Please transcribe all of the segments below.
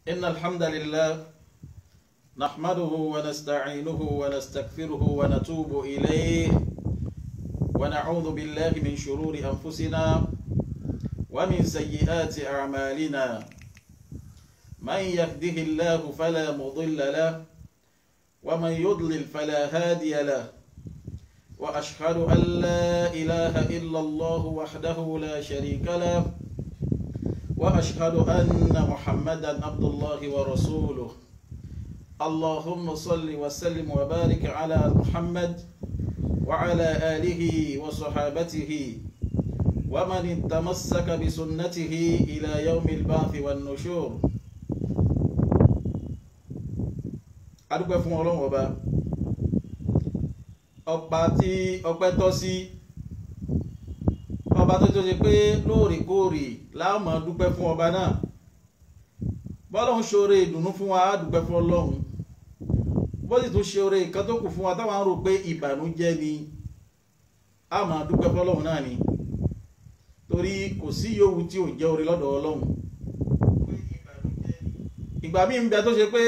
إن الحمد لله نحمده ونستعينه ونستغفره ونتوب إليه ونعوذ بالله من شرور أنفسنا ومن سيئات أعمالنا من يهده الله فلا مضل له ومن يضلل فلا هادي له وأشهد أن لا إله إلا الله وحده لا شريك له وأشهد أن محمدا عبد الله ورسوله اللهم صل وسلم وبارك على محمد وعلى آله وصحابته ومن تمسك بسنته إلى يوم البعث والنشور. adúpẹ́ fún Ọlọ́run ọba tí ọpẹ́ tọ́ sí, ọba tó ṣe pé lóòrèkóòrè la máa dúpẹ́ fún ọba náà. bọ́lọ́run ṣoore ìdùnnú fún wa á dúpẹ́ fún Ọlọ́run, bó sì tún ṣoore nǹkan tó kù fún wa táwọn rò pé ìbànújẹ́ ni á máa dúpẹ́ fún Ọlọ́run náà ni, torí kò sí yòówù tí ò jẹ́ oore lọ́dọ̀ Ọlọ́run. ìgbà míì ń bẹ tó ṣe pé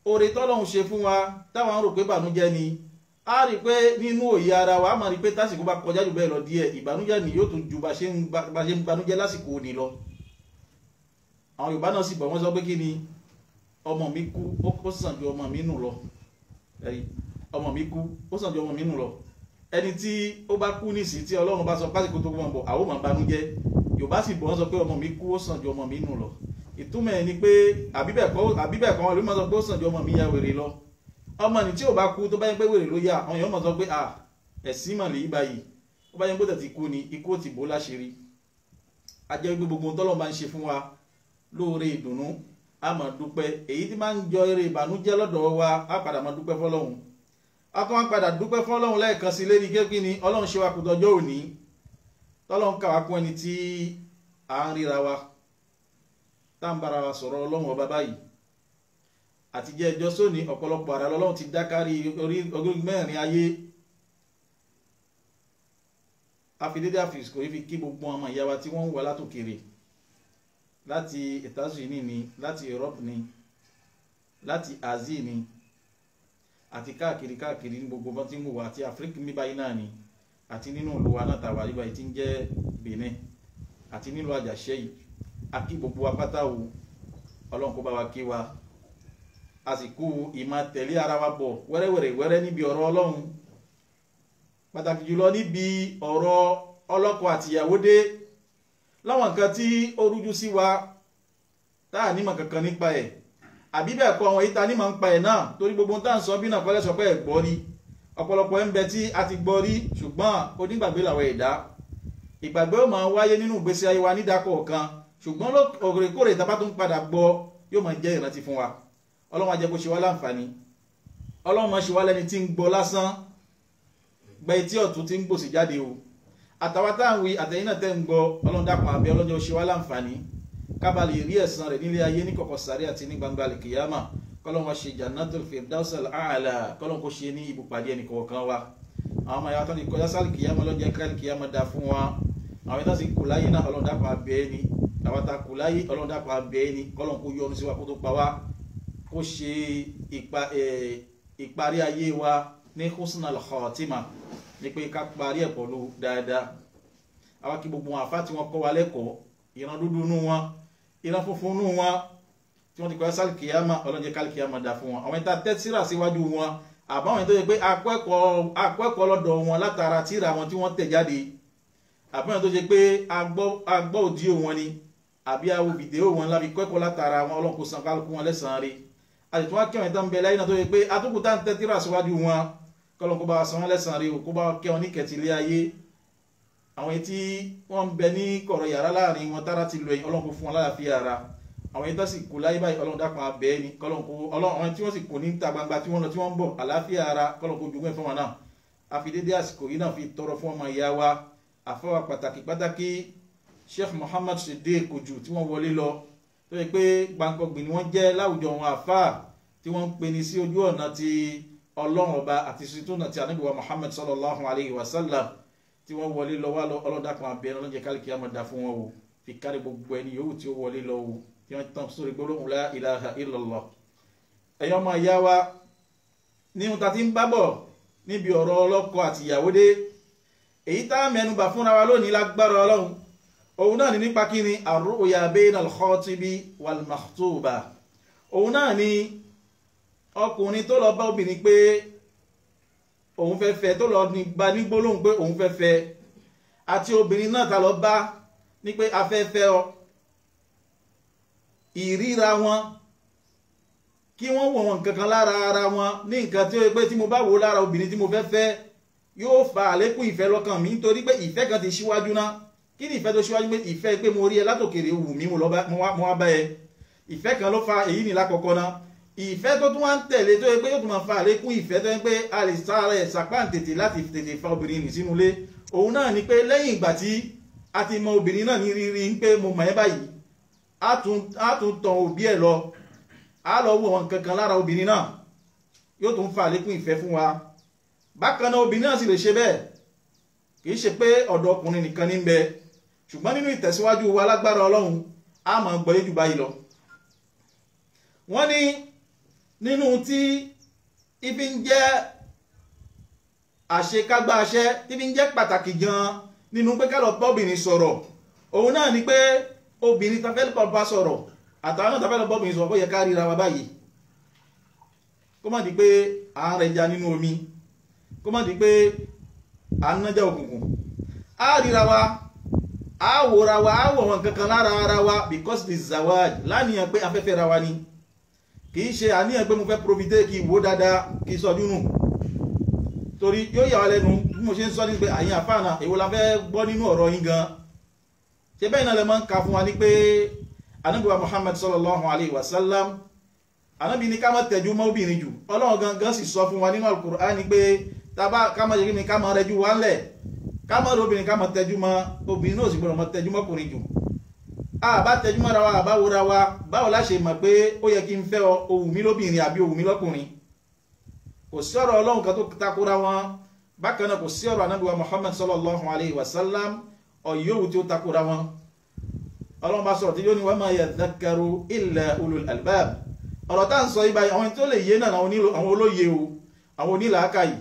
oore tọ́lọ́run ṣe fún wa táwọn rò pé ìbànújẹ́ ni, a rí pé nínú òye ara wa a máa rí pé tásìkò bá kọjá jù bẹ́ẹ̀ lọ díẹ̀ ìbànújẹ́ ni yóò tún ju bá ṣe ń banújẹ́ lásìkò òní lọ. àwọn Yorùbá náà sì bọ̀ wọ́n sọ pé kí ni ọmọ mi kú ó sàn ju ọmọ mi nù lọ. ọmọ mi kú ó sàn ju ọmọ mi nù lọ. ẹni tí ó bá kú nísìnyí tí Ọlọ́run bá sọ pásìkò tó gbọ́n bọ̀ àwọn máa banújẹ́. Yorùbá sì bọ̀ wọ́n sọ pé ọmọ mi kú ó sàn ju ọmọ mi nù lọ. ìtumọ̀ ẹ̀ ni pé àbíbẹ̀kọ́ wọn ló máa sọ pé ó sàn ju ọmọ mi ya wèrè lọ. ọmọ ní tí ò bá kú tó bá yẹn pé wèrè ló yá àwọn èèyàn máa sọ pé ẹ̀sìn mà lèyí báyìí, ó bá yẹn pé tẹ̀tí kú ni ikú ò ti bò láṣìírí. a jẹ́ pé gbogbo tọ́lọ́ máa ń ṣe fún wa lóore ìdùnnú a máa dúpẹ́, èyí tí máa ń jọ eré ìbànújẹ́ lọ́dọ̀ wa á padà máa dúpẹ́ fọ́lọ́hun. a tún wá padà dúpẹ́ fọ́lọ́hun lẹ́ẹ̀kan sí lérí kékeré ni Ọlọ́run ṣe wa kù tọjọ́ òní, tọ́lọ́run kà wá kún ẹni tí à ń ríra wa tá à ń bára wa sọ̀rọ̀ Ọlọ́run ọba báyìí. àti jẹ́ ẹjọ́ sóní ọ̀pọ̀lọpọ̀ ara lọ́lọ́run ti dá kárí orí mẹ́rin ayé. àfidédé àfìsìkò yìí fi kí gbogbo ọmọ ìyá wa tí wọ́n ń wá látòkèrè, láti ìtàzùní ni, láti Europe ni, láti Asia ni, àti káàkiri ní gbogbo bá ti ń wà, àti Áfíríkà ní báyìí náà ni, àti nínú ìlú wa náà tàwa yìí báyìí tí ń jẹ́ Benin, àti nílùú Àjàṣẹ́ yìí. a kí gbogbo wa pátá o, Ọlọ́run kó bá wa kí wa. àsìkò ìmọ̀ tẹ̀lé ara wa bọ̀ wẹ́rẹ́wẹ́rẹ́ níbi ọ̀rọ̀ Ọlọ́run, pàtàkì jùlọ níbi ọ̀rọ̀ ọlọ́kọ àtìyàwó dé, láwọn nǹkan tí ó rújú sí wa táà nímọ̀ kankan nípa ẹ̀, àbí bẹ́ẹ̀ kọ́ àwọn ìta nímọ̀ nípa ẹ̀ náà, torí gbogbo tá à ń sọ bí náà kọ́lẹ́ sọ pé ẹ̀ gbọ́ rí. ọ̀pọ̀lọpọ̀ ẹ̀ ń bẹ tí a ti gbọ́ rí ṣùgbọ́n onígbàgbé làwọn ẹ̀dá. ìgbàgbé ó máa wáyé nínú ìgbésí ayé wa nídàkọ̀ọ̀kan, ṣùgbọ́n òrèkóòrè tá bá tún padà gbọ́ yóò máa jẹ́ ìrántí fún wa. Ọlọ́run á jẹ́ kó ṣe wá láǹfààní. Ọlọ́run máa ṣe wá lẹ́ni tí ń gbọ́ lásán gbẹ etí ọ̀tún tí ń gbòsì jáde o. àtàwọn tá à ń wí àtẹ̀yìn náà tẹ́ ń gbọ́, Ọlọ́run dákun àbẹ́ ọlọ́jọ́ ṣe wá láǹfààní kábà lè rí ẹ̀san rẹ̀ nílé ayé ní kọ̀kọ̀ sáré àti ní gbangba al-qiyama. kọ́lọ́run wá ṣe jannatul firdausil a'la, kọ́lọ́run kó ṣe ní ibùpàdé ẹnì kọ̀ọ̀kan wa. àwọn ọmọ ìyá tó ní kọjá sálì kìyàmá lọ́jọ́ káàlì kìyàmá dá fún wa. àwọn ìta sì kù láyé náà Ọlọ́run dákun àbẹ́ ni, àwọn ta kù láyé Ọlọ́run dákun àbẹ́ ni, kọ́lọ́run kó yọ́nú sí wa kó tó pa wá, kó ṣe ìparí ayé wa ní husnal khatima, ní pé ká parí ẹ̀ pẹ̀lú dáadáa. àwa kí gbogbo wọn àfá tí wọ́n kọ́ wa lẹ́kọ̀ọ́, ìran dúdú nú wọn, ìran funfun nú wọn, tí wọ́n ti kọ́ sálì kìyàmá, Ọlọ́run jẹ́ kálì kìyàmá dá fún wọn. àwọn ìta tẹ́tíra síwájú wọn, àbáwọn tó yẹ pé akẹ́kọ̀ọ́ lọ́dọ̀ wọn látara tíra wọn tí wọ́n tẹ̀ jáde, àbáwọn tó yẹ pé agbọ́ òdíò wọn ni, àbí awo fídíò wọn lábí kẹ́kọ̀ọ́ látara wọn. Ọlọ́run kó san kálukú wọn lẹ́san rí. àti tí wọ́n kí wọn ìtàn bẹ láyé náà tó yẹ pé atúkùtà ń tẹ́tíra síwájú wọn, kọ́lọ́run kó bá wa san wọn lẹ́san rí o, kó bá kẹ́ wọn ní kẹtìlé ayé. àwọn tí wọ́n ń bẹ ní kọ̀rọ̀ yàrá láàrin wọn tára ti lọ yìí, Ọlọ́run kó fún wọn láàfíà ara. àwọn yìí tó sì kú láyé báyìí, Ọlọ́run dákun abẹ́ ni, àwọn tí wọ́n sì kú ní ta gbangba tí wọ́n lọ tí wọ́n ń bọ̀ àlàáfíà ara, Ọlọ́run kó jogún ẹ̀ fún wọn náà. àfi dédé àsìkò yìí náà fi tọrọ fún ọmọ ìyá wa àfọwà pàtàkì Sheikh Muhammad Siddiq Ojú tí wọ́n wọlé lọ, tó yẹ pé gbàǹkọ̀gbìn ni wọ́n jẹ́ láwùjọ wọn àfáà tí wọ́n ń pè ní sí ojú ọ̀nà ti Ọlọ́run ọba àti situna ti Ànábì wa Muhammad sallallahu alayhi wa sallam, tí wọ́n wọlé lọ wá lọ. Ọlọ́run dákun abẹ́ ọlọ́jẹ́ kálíkì àmọ́ dá fún wọn o, fi kárí gbogbo ẹni yòówù tí ó wọlé lọ o, kí wọ́n tán sórí gbólóhùn la ilaha illallah. ẹ̀yin ọmọ ìyá wa nínú ta ti ń bábọ̀ níbi ọ̀rọ̀ ọlọ́kọ àti ìyàwó dé, èyí tá mẹ́nubà fúnra wa lónìí lágbára Ọlọ́run òun náà ni nípa kí ni ar-ru'ya bayna al-khatibi wal-makhtuba. òun náà ni ọkùnrin tó lọ bá obìnrin pé òun fẹ́ fẹ́, tó lọ bá ní gbólóhùn pé òun fẹ́ fẹ́, àti obìnrin náà ta lọ bá ní pé afẹ́fẹ́ ọ, ìríra wọn, kí wọ́n wọ̀ wọn kankan lára ara wọn ní nǹkan tí ó pé tí mo bá wò lára obìnrin tí mo fẹ́ fẹ́ yóò fa àlékún ìfẹ́ lọ́kàn mi, nítorí pé ìfẹ́ kan ti ṣíwájú náà. kí ni ìfẹ́ tó ṣíwájú? pé ìfẹ́ pé mo rí ẹ látòkèrè wù mí mo wá bá ẹ, ìfẹ́ kan ló fa èyí ní lákọ̀ọ́kọ́ náà. ìfẹ́ tó tún wá ń tẹ̀lé tó yẹ pé yóò tún máa fa àlékún ìfẹ́ tó yẹ pé a lè sára ẹ̀ sàpá tètè láti tètè fa obìnrin nì sínú ilé. òun náà ni pé lẹ́yìn ìgbà tí a ti mọ obìnrin náà ní rírí pé mo mọ̀ ẹ́ báyìí, a tún tàn òbí ẹ̀ lọ, a lọ wo wọn kankan lára obìnrin náà, yóò tún fa àlékún ìfẹ́ fún wa. bákan náà obìnrin náà sì lè ṣe bẹ́ẹ̀, kìí ṣe pé ọ̀dọ̀ ọkùnrin nìkan ní ń bẹ, ṣùgbọ́n nínú ìtẹ̀síwájú wa lágbára Ọlọ́run a máa gbọ́ yé jù báyìí lọ. wọ́n ní nínú tí ibi ń jẹ́ àṣekágbá aṣẹ́, ibi ń jẹ́ pàtàkì gan nínú pé ká lọ bá obìnrin sọ̀rọ̀, òun náà ni pé obìnrin tafẹ́ lọ́pọ̀ bá sọ̀rọ̀ àtàwọn náà tafẹ́ lọ bá obìnrin sọ̀rọ̀ ó yẹ ká ríra wa báyìí, kó má di pé à ń rẹja nínú omi, kó má di pé à ń nájà òkùnkùn. a ríra wa, a wòra wa, a wọ̀ wọn kankan lára ara wa, because the zawaj láníyàn pé afẹ́fẹ́ ra wa ni, kì í ṣe àníyàn pé mo fẹ́ profite kí ìwò dáadáa kí sọdún nù. torí yóò yà wá lẹ́nu bí mo ṣe ń sọ ní pé àyín àfáànà èwo la fẹ́ gbọ́ nínú ọ̀rọ̀ yín gan. ṣe bẹ́ẹ̀ náà lè máa ń ka fún wa ní pé Ànábì wa Muhammad sallallahu alayhi wa sallam, Ànábì ní ká má tẹ̀jú mọ́ obìnrin jù. Ọlọ́run gangan sì sọ fún wa nínú Al-Qur'an ní pé ká má yẹ ká má rẹjú wa ńlẹ̀, ká má rí obìnrin ká má tẹ̀jú mọ́ obìnrin náà sì gbọ́dọ̀ má tẹ̀jú mọ́ ọkùnrin jù. àbá tẹ̀jú mọ́ra wa, àbá wòra wa, báwo la ṣe mọ̀ pé ó yẹ kí n fẹ́ ọ, ó wù mí lóbìnrin àbí ó wù mí lọ́kùnrin? kò sí ọ̀rọ̀ Ọlọ́run kan tó takora wọn, bákan náà kò sí ọ̀rọ̀ Ànábì wa Muhammad sallallahu alayhi wa sallam ọ̀yọ́wù tí ó takora wọn. Ọlọ́run bá sọ̀rọ̀ tí yóò ní wa ma yadhakkaru illa ulul albab. ọ̀rọ̀ tá à ń sọ ibà àwọn tó lè yé náà àwọn olóye o, àwọn onílàákàyè.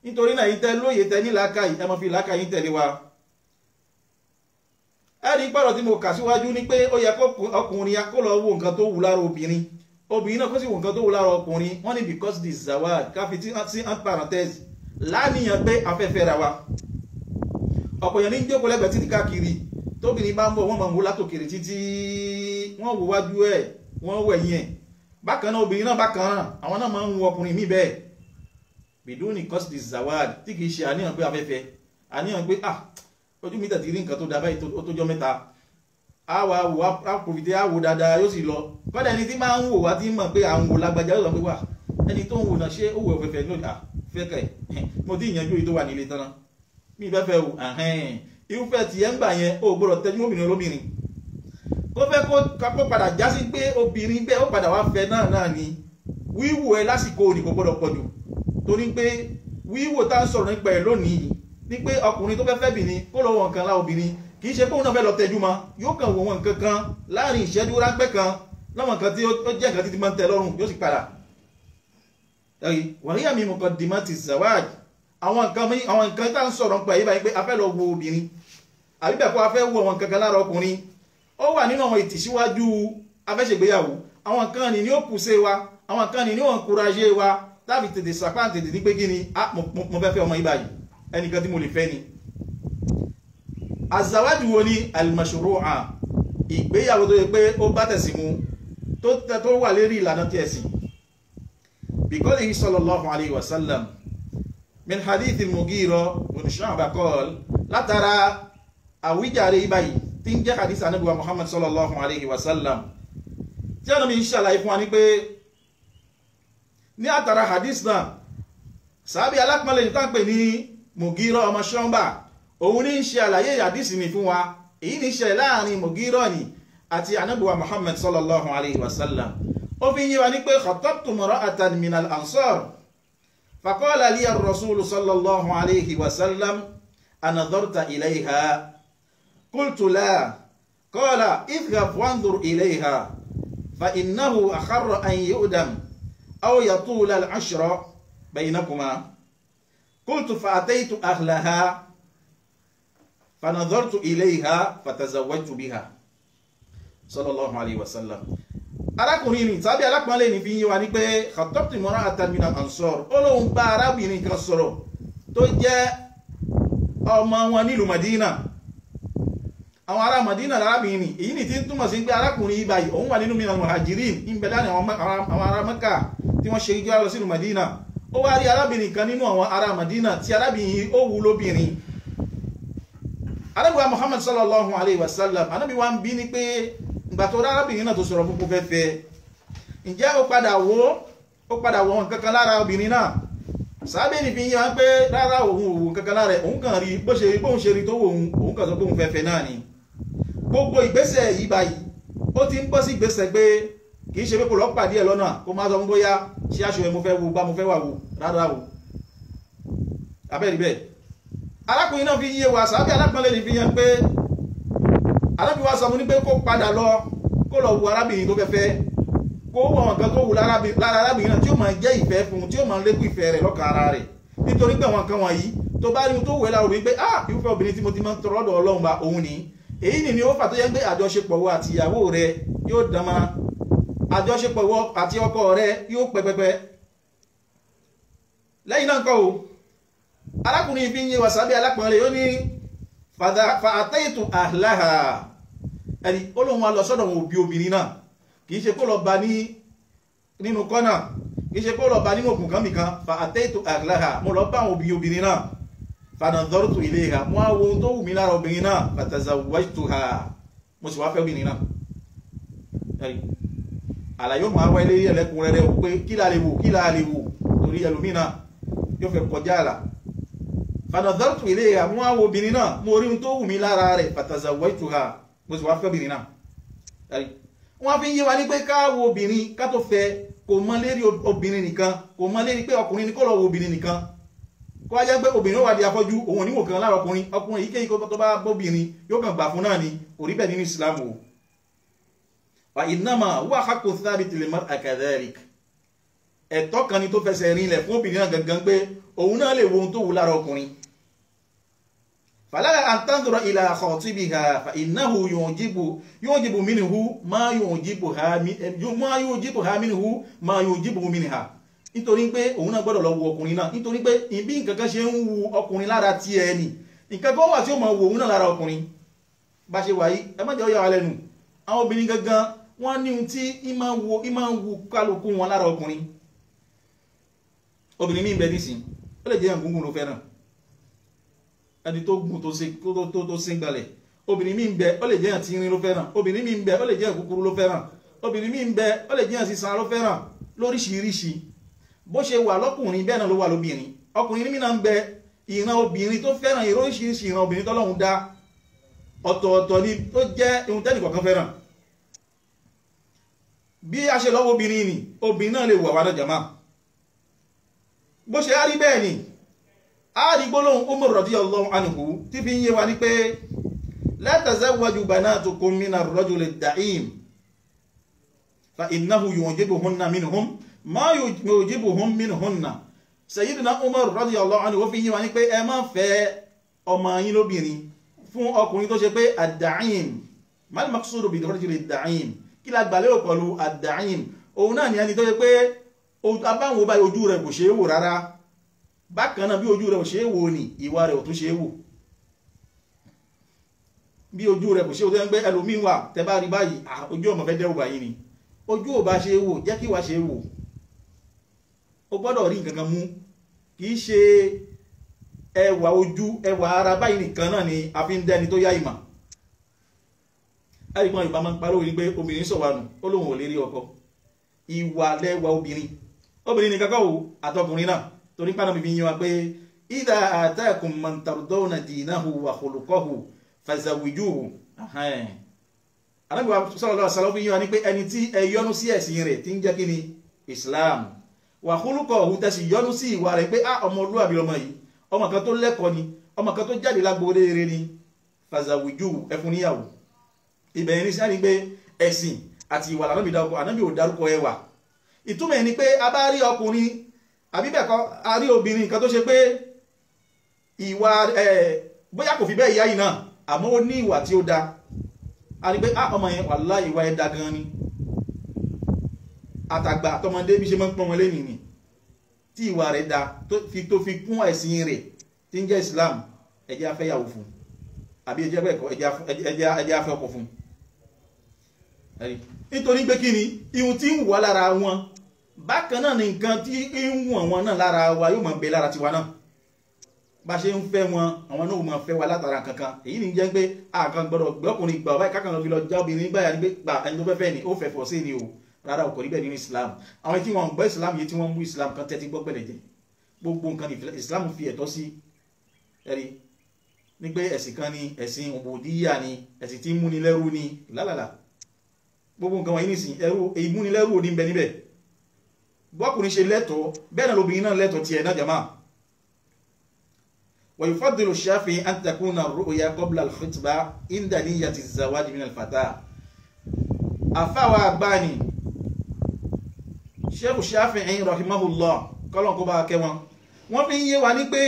nítorí náà yìí tẹ́ lóye tẹ́ nílàákàyè, ẹ má fi làákàyè tẹ̀lé wa. ẹ̀rí pọ̀rọ̀ tí mo kà síwájú ní pé ó yẹ kó ọkùnrin kó lọ wo nǹkan tó wù lára obìnrin, obìnrin náà kó sì wo nǹkan tó wù lára ọkùnrin. wọ́n ní because the zawad káfi tí sí parenthèse láníyàn pé afẹ́fẹ́ ra wa. ọ̀pọ̀ èèyàn ní jókòó lẹ́gbẹ̀ẹ́ títí káàkiri, tóbìnrin bá ń bọ̀ wọ́n máa ń wo látòkèrè títí, wọ́n wo wájú ẹ̀, wọ́n wẹ̀ yẹn. bákan náà obìnrin náà bákan náà àwọn náà máa ń wo ọkùnrin mí bẹ́ẹ̀. biduni because the zawad tí kìí ṣe àníyàn pé afẹ́fẹ́, àníyàn pé ojú mi tàbí rí nǹkan tó dábàá tó jọ mẹ́ta, a wà wò á pòfìtì á wò dáadáa yóò sì lọ. kọ́dà ẹni tí máa ń wò wá tí mọ̀ pé à ń wò lágbájá yóò sọ pé wà ẹni tó ń wò náà ṣé ó wò ọ̀fẹ́fẹ́ ní fẹ́kẹ̀ mo ti ìyànjú yìí tó wà nílé tán náà mi ìfẹ́ fẹ́ wò irúfẹ́ tí ẹ ń gbà yẹn ó gbọ́dọ̀ tẹ́jú mọ́bìnrin olóbìnrin, kó fẹ́ kó padà já sí pé obìnrin bẹ́ẹ̀ ó padà wá fẹ́ náà ni wíwò ẹ lásìkò òní kò gbọ́dọ̀ pọ̀jù. torí pé wíwò tá ń sọ̀rọ̀ nípa ẹ̀ lónìí ní pé ọkùnrin tó fẹ́ fẹ́ bìnrin kó lọ wọ̀ nǹkan lá obìnrin, kì í ṣe pé òun náà fẹ́ lọ tẹ́jú mọ́, yóò kàn wò wọn nǹkan kan láàrin ìṣẹ́jú ráńpẹ́ kan láwọn nǹkan tí ó jẹ́ nǹkan títí máa ń tẹ́ lọ́rùn yóò sì padà. wàhíyà mi muqaddimati zawaj, àwọn nǹkan tá ń sọ̀rọ̀ nípa yìí báyìí pé a fẹ́ lọ wo obìnrin àbí bẹ́ẹ̀ kó a fẹ́ wo àwọn nǹkan kan lára ọkùnrin, ó wà nínú àwọn ìtìsíwájú afẹ́ṣègbéyàwó. àwọn kan ní ó pùsẹ̀ wa, àwọn kan ní ó encourage wa tàbí tètè sàpá tètè ní pé kí ni mo fẹ́ fẹ́ ọmọ yìí báyìí, ẹnìkan tí mo lè fẹ́ ni. azawaju wo ni al-mashru'a, ìgbéyàwó tó yẹ pé ó bá tẹ̀sí mu tó wà lérí ìlànà tí ẹ̀sìn. biqawlihi sallallahu alayhi wa sallam min hadith al-Mughira bin Shu'ba qala, látara àwíjàre ibáyìí tí ń jẹ́ hadith Ànábì wa Muhammad sallallahu alayhi wa sallam tí a nàbí ṣàlàyé fún wa ní pé ní àtàrà hadith náà sàábí alápọ̀lẹ̀ ní tán pè ní Mughira ọmọ Shu'ba, òun ní ṣe àlàyé hadith ní fún wa. èyí ní ṣe láàrin Mughira ni àti Ànábì wa Muhammad sallallahu alayhi wa sallam. ó fi yé wa ní pé khatabtu imra'atan min al-ansar faqala li ar-rasul sallallahu alayhi wa sallam anadharta ilayha qultu la qala idhhab wanzur ilayha fa innahu akharra an yu'dam aw yatula al-ashra baynakuma qultu fa ataytu ahlaha fanadhartu ilayha fatazawwajtu biha sallallahu alayhi wa sallam. arákùnrin ni tàbí alápọ̀nlé ní fi yí wa ní pé khatabtu imra'atan min al-ansar ó lóun bá arábìnrin kan sọ̀rọ̀ tó jẹ́ ọmọ wọn nílùú Madina. àwọn ará Madina lárábìnrin èyí ni tí ń túmọ̀ sí pé arákùnrin yìí báyìí òun wà nínú minal muhajirin ń bẹ láàrin àwọn ará Mẹ́kà tí wọ́n ṣe hijira lọ sínú Madina. ó wá rí arábìnrin kan nínú àwọn ará Madina tí arábìnrin yìí ó wù lóbìnrin. Ànábì wa Muhammad sallallahu alayhi wa sallam Ànábì wa ń bi ní pé ìgbà tó arábìnrin náà tó sọ̀rọ̀ fún fẹ́fẹ́ ǹjẹ́ ó padà wò nǹkan kan lára obìnrin náà. Sàábé ní fi yí wá pé rárá òun òun kankan lára òun kàn rí bóun ṣe rí tó wò òun kàn sọ pé òun fẹ́fẹ́ náà ni. gbogbo ìgbésẹ̀ yìí báyìí ó ti ń bọ́ sí ìgbésẹ̀ pé kì í ṣe pé kò lọ pàdé ẹ̀ lọ́nà kó má sọ fún bóyá ṣé aṣọ ẹ̀ mo fẹ́ wo gbá mo fẹ́ wà wò rárá o. abẹ́rẹ́ bẹ́ẹ̀ arákùnrin náà fi yé wa sàábé alápọ̀nlé ní fi yẹn pé arábìnrin wa sọ fún ní pé kó padà lọ kó lọ wo arábìnrin tó fẹ́fẹ́ kó wọ nǹkan tó wù lára arábìnrin náà tí ó máa jẹ́ ìfẹ́ fún un tí ó máa lékún ìfẹ́ rẹ̀ lọ́kàn ara rẹ̀ nítorí pé àwọn nǹkan wọ̀nyí tó bá rí tó wù ẹ́ lára obìnrin pé irúfẹ́ obìnrin tí mo ti máa ń tọrọ ọ̀dọ̀ Ọlọ́run bá òun ni èyí ni ó fà tó yẹ pé àjọṣepọ̀ wo àti ìyàwó rẹ̀ yóò dán mọ́ àjọṣepọ̀ wo àti ọkọ rẹ̀ yóò pẹ́ pẹ́pẹ́. lẹ́yìn náà kọ́ o arákùnrin fi ń yé wàsábí alápọ̀nlé ó ní fa ataytu ahlaha ẹni ó lóun wá lọ sọ́dọ̀ wọn òbí obìnrin náà kìí ṣe kó lọ bá nínú kọ́nà kìí ṣe kó lọ bá nínú òkùnkàn nìkan fa ataytu ahlaha mo lọ bá àwọn obìnrin náà fanadhartu ilayha mo á wo ohun tó wù mí lára obìnrin náà fatazawwajtuha mo sì wá fẹ́ obìnrin náà. àlàyé òun àwọn ilé ẹlẹ́kùnrẹ́rẹ́ pé kí la lè wò torí ẹlòmínà yóò fẹ́ kọjá àlà. fanadhartu ilayha mo á wo obìnrin náà mo rí ohun tó wù mí lára rẹ̀ fatazawwajtuha mo sì wá fẹ́ obìnrin náà. wọ́n fi ń yé wa ní pé ká wo obìnrin ká tó fẹ́ kò mọ lérí obìnrin nìkan kò mọ lérí pé ọkùnrin ní kó lọ wo obìnrin nìkan kó wá jẹ́ pé obìnrin ó wà di afọ́jú òun oníwò kan lára ọkùnrin èyíkéyìí tó bá bóbìnrin yóò kàn gbà fún náà ni kò rí bẹ́ẹ̀ nínú Islam o. wa innama huwa haqqu thabit lil mar'a kadhalik ẹ̀tọ́ kan ni tó fẹsẹ̀ rinlẹ̀ fún obìnrin náà gangan pé òun náà lè wo ohun tó wù lára ọkùnrin. فلا أن تنظر إلى خاطبها فإنه يعجب منه ما يعجبها منه ما يعجبه منها nítorí pé òun náà gbọ́dọ̀ lọ wo ọkùnrin náà nítorí pé ìbí nǹkan kan ṣe ń wu ọkùnrin lára tí ẹ nì nǹkan kan wà tí ó máa wo òun náà lára ọkùnrin bá ṣe wà yìí ẹ má jẹ́ ó yà wá lẹ́nu àwọn obìnrin gangan wọ́n ní ohun tí ìmáa ń wu kálukú wọn lára ọkùnrin. obìnrin mi ń bẹ nísìn ó lè jẹ́ ẹ̀gúngún ló fẹ́ràn ẹni tó gùn tó sín gbalẹ̀ obìnrin mi ń bẹ ó lè jẹ́ àti irin ló fẹ́ràn obìnrin mi ń bẹ ó lè jẹ́ kúkúrú ló fẹ́ràn obìnrin mi ń bẹ ó lè jẹ́ àti san ló fẹ́ràn lóríṣiríṣi bó ṣe wà lọ́kùnrin bẹ́ẹ̀ náà ló wà lóbìnrin ọkùnrin mi náà ń bẹ ìran obìnrin tó fẹ́ràn oríṣiríṣi ìran obìnrin tọ́lọ́hun dá ọ̀tọ̀ọ̀tọ̀ ni tó jẹ́ ohun tẹ́nì kọ̀ọ̀kan fẹ́ràn bí a ṣe lọ́wọ́ obìnrin ni obìnrin náà lè wà wá lọ́jà máa bó ṣe á rí bẹ́ẹ̀ ni ààrí gbólóhùn Umar radiyallahu anhu tí fi ń yé wa ní pé la tazawwaju banatukum mina ar-rajuli ad-da'im fa innahu yu'jibuhunna minhum ma yu'jibuhum minhunna. Sayyidina Umar radiyallahu anhu fi ń yé wa ní pé ẹ má fẹ́ ọmọ yín lóbìnrin fún ọkùnrin tó ṣe pé ad-da'im mal maqsudu bil-rajuli ad-da'im kí la gbà lérò pẹ̀lú ad-da'im òun náà ni ẹni tó ṣe pé abáwọn báyìí ojú rẹ̀ kò ṣe é wò rárá bákan náà bí ojú rẹ̀ ò ṣe é wò ní ìwà rẹ̀ ò tún ṣe é wò bí ojú rẹ̀ kò ṣe é wò tó ń gbé ẹlòmíín wà tẹ́ bá rí báyìí ojú ọmọ fẹ́ dẹ́wò báyìí ni ojú ò bá ṣe é wò jẹ́ kí wà ṣe é wò o gbọ́dọ̀ rí nǹkan kan mú kì í ṣe ẹwà ojú ẹwà ara báyìí nìkan náà ni a fi ń dẹni tó yá ìmọ̀ ẹ̀rí kan Yorùbá máa ń parọ́ òní pé obìnrin sọ̀wánù ó lóun ò lè rí ọkọ ìwà lẹ́wà obìnrin nìkan kọ́ àtọkùnrin náà torí pàdánù bíbí yín wa pé idha atakum man tardawna dinahu wa khuluquhu fazawijuhu Ànábì sallallahu alaihi wasallam yín wa ní pé ẹni tí ẹ yọ́nú sí ẹ̀sìn rẹ̀ tí ń jẹ́ kí ni Islam wa khuluquhu tẹ̀sí yọ́nú sí ìwà rẹ̀ pé ọmọlúwàbí ọmọ yìí ọmọ kan tó lẹ́kọ̀ọ́ ni ọmọ kan tó jáde lágbo rere ni fazawijuhu ẹ fún níyàwó ibẹ̀ yẹn ní sáà ní pé ẹ̀sìn àti ìwà lànàbì dárúkọ, ànábì ò dárúkọ ẹwà. ìtumọ̀ ẹ̀ ni pé a bá rí ọkùnrin àbí bẹ́ẹ̀ kọ́ a rí obìnrin kan tó ṣe pé ìwà bóyá kò fi bẹ́ẹ̀ yá yìí náà àmọ́ ó ní ìwà tí ó da, a rí pé ọmọ yẹn wallahi ìwà ẹ̀ da gan ni, àtàgbà àtọmọdé bí ṣe máa ń pọ́n wọn lé nìyí, tí ìwà rẹ̀ da tó fi kún ẹ̀sìn rẹ̀ tí ń jẹ́ Islam, ẹ jẹ́ á fẹ́ yàwó fún àbí ẹ jẹ́ bẹ́ẹ̀ kọ́ ẹ jẹ́ á fẹ́ ọkọ fún. nítorí pé kí ni ihun tí ń wà lára wọn bákan náà ni nǹkan tí ń wọ̀n wọn náà lára wa yóò máa bẹ lára tiwa náà, bá ṣe ń fẹ́ wọn àwọn náà máa fẹ́ wa látara kankan. èyí ni jẹ́ pé àkàn gbọ́dọ̀ gbọ́kùnrin gbà báyìí kákan lọ fi lọ já obìnrin gbáyà ní pé gbà ẹni tó fẹ́ ni ó fẹ́ fọ́ sí ni o, rárá òkò níbẹ̀ nínú Islam. àwọn tí wọ́n gbọ́ Islam yìí tí wọ́n mú Islam kan tẹ́tí gbọ́ gbẹ̀lẹ̀ jẹ́, gbogbo nǹkan Islam fi ẹ̀tọ́ sí ẹ̀rí ní pé ẹ̀sìn kan ni ẹ̀sìn òbòdíyà ni ẹ̀sìn tí ń múni lẹ́rú ni lálàlà, gbogbo nǹkan wọ̀nyí nìsín ẹrú èyí múni lẹ́rú òní ń bẹ níbẹ̀. bọ́kùnrin ṣe lẹ́tọ̀ọ́ bẹ́ẹ̀ náà lóbìnrin náà lẹ́tọ̀ọ́ tiẹ̀ náà jama. wa yufaddilu Shafi'i an takuna ar-ru'ya qabla al-khitbah inda niyyati az-zawaj min al-fata. àfáwà àgbáni Sheikh Shafi'i rahimahullah kọ́lọ̀ kó bá kẹ́ wọ́n fi ń yé wa ní pé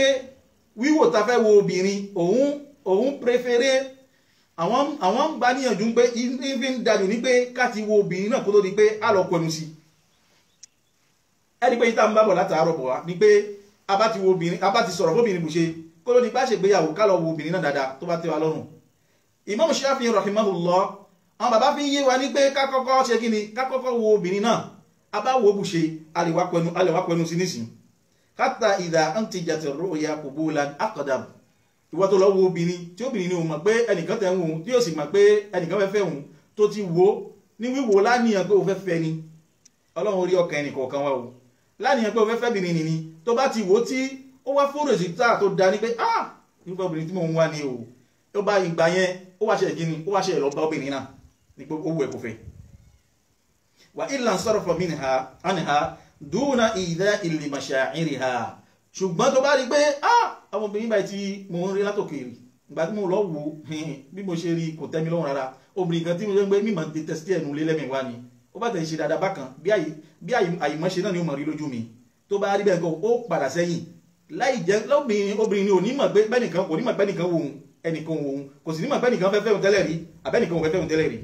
wíwò ta fẹ́ wo obìnrin òun préféré àwọn ń bá níyànjú pé ìfi ń dájú ní pé káti wo obìnrin náà kó tó di pé a lọ pẹ̀lú sí. ẹni pé ìta ń bá bọ̀ látàárọ̀ bọ̀ wá ní pé a bá ti sọ̀rọ̀ fóbìnrin bù ṣe kó ló di pé a ṣe gbéyàwó ká lọ wo obìnrin náà dáadáa tó bá tẹ́ wa lọ́rùn. Imam Shafi'i rahimahullah àwọn bàbá fi ń yé wa ní pé ká kọ́kọ́ ṣe kí ni ká kọ́kọ́ wo obìnrin náà, a bá wo bù ṣe a lè wá pẹ̀lú sí nísìn. Hatta idha antijat ar-ru'ya qubulan aqdam. ìwọ tó lọ wo obìnrin tí obìnrin ni ò mọ̀ pé ẹnìkan tẹ̀ ń wò tí yóò sì mọ̀ pé ẹnìkan fẹ́ fẹ́ òun tó ti wò ní wíwò láníyàn pé ó fẹ́ fẹ́ ni. Ọlọ́run orí ọkàn ẹnì kọ̀ọ̀kan wa o, láníyàn pé ó fẹ́ fẹ́ bìnrin nìní tó bá ti wò tí ó wá fún rèsítà tó da ní pé nípa obìnrin tí mò ń wá ni o, ó bá ìgbà yẹn ó wá ṣe ìgíní ó wá ṣe ìlọ́ba obìnrin náà ní pé ó wù ẹ̀ kò fẹ́. Wa illa sarafa anha dúnà ìdá illi masha'iriha. ṣùgbọ́n tó bá rí pé ọmọbìnrin báyìí tí mo ń rí látòkèrè ìgbà tí mo lọ wò bí mo ṣe rí kò tẹ́mi lọ́rùn rárá, obìnrin kan tí mo ń gbé mímọ̀ ti tẹ́sítì ẹ̀nu lé lẹ́mìí wá ni ó bá tẹ̀ ṣe dáadáa bákan bí àyìmọ́ṣe náà ni ó mọ̀ rí lójú mi, tó bá rí bẹ́ẹ̀ kó ó padà sẹ́yìn láì jẹ́ obìnrin ni ò ní mọ̀ pé bẹ́nìkan kò ní mọ̀ pẹ́nìkan wò ẹnìkan wò kò sì ní mọ̀ pẹ́nìkan fẹ́ fẹ́hùn tẹ́lẹ̀ rí àbẹ́nìkan ò fẹ́ fẹ́hùn tẹ́lẹ̀ rí.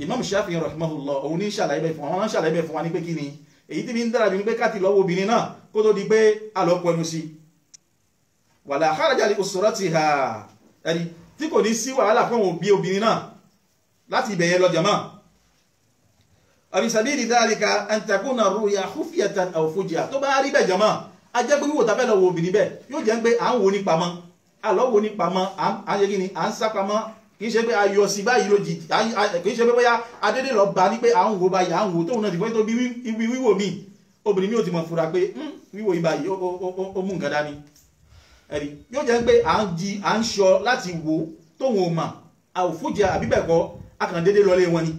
Imam Shafi'i rahimahullah òun ní ṣàlàyé bẹ́ẹ̀ fún wa ní pé kí ni èyí tí mi ń dára jù ní pé káàtì lọ́wọ́ obìnrin náà kó tó di pé a lọ pẹ̀lú sí. Wala kharaja li usratiha ẹni tí kò ní sí wàhálà fún òbí obìnrin náà láti ibẹ̀ yẹn lọ jama. Abi sabili dhalika an takuna ru'ya khufyatan aw fujia. tó bá rí bẹ́ẹ̀ jama a jẹ́ pé wíwò tafẹ́ lọ́wọ́ obìnrin bẹ́ẹ̀ yóò jẹ́ pé à ń wo ní pamọ́ àlọ́ wo ní pamọ́ à ń ṣe kí ni à ń sá pamọ́, kì í ṣe pé ayọ̀ sí báyìí lójijì, kì í ṣe pé bóyá adédè lọ bá ní pé à ń wo báyìí à ń wo tóun náà ti fẹ́ tó bí wíwò mi obìnrin mi ò ti mọ̀ fura pé wíwò yìí báyìí ó mú nǹkan dání. ẹ̀rí yóò jẹ́ pé à ń ṣọ láti wo tóun ò mà a ò fújẹ àbíbẹ̀kọ́ akàndédé lọlé wọn ni.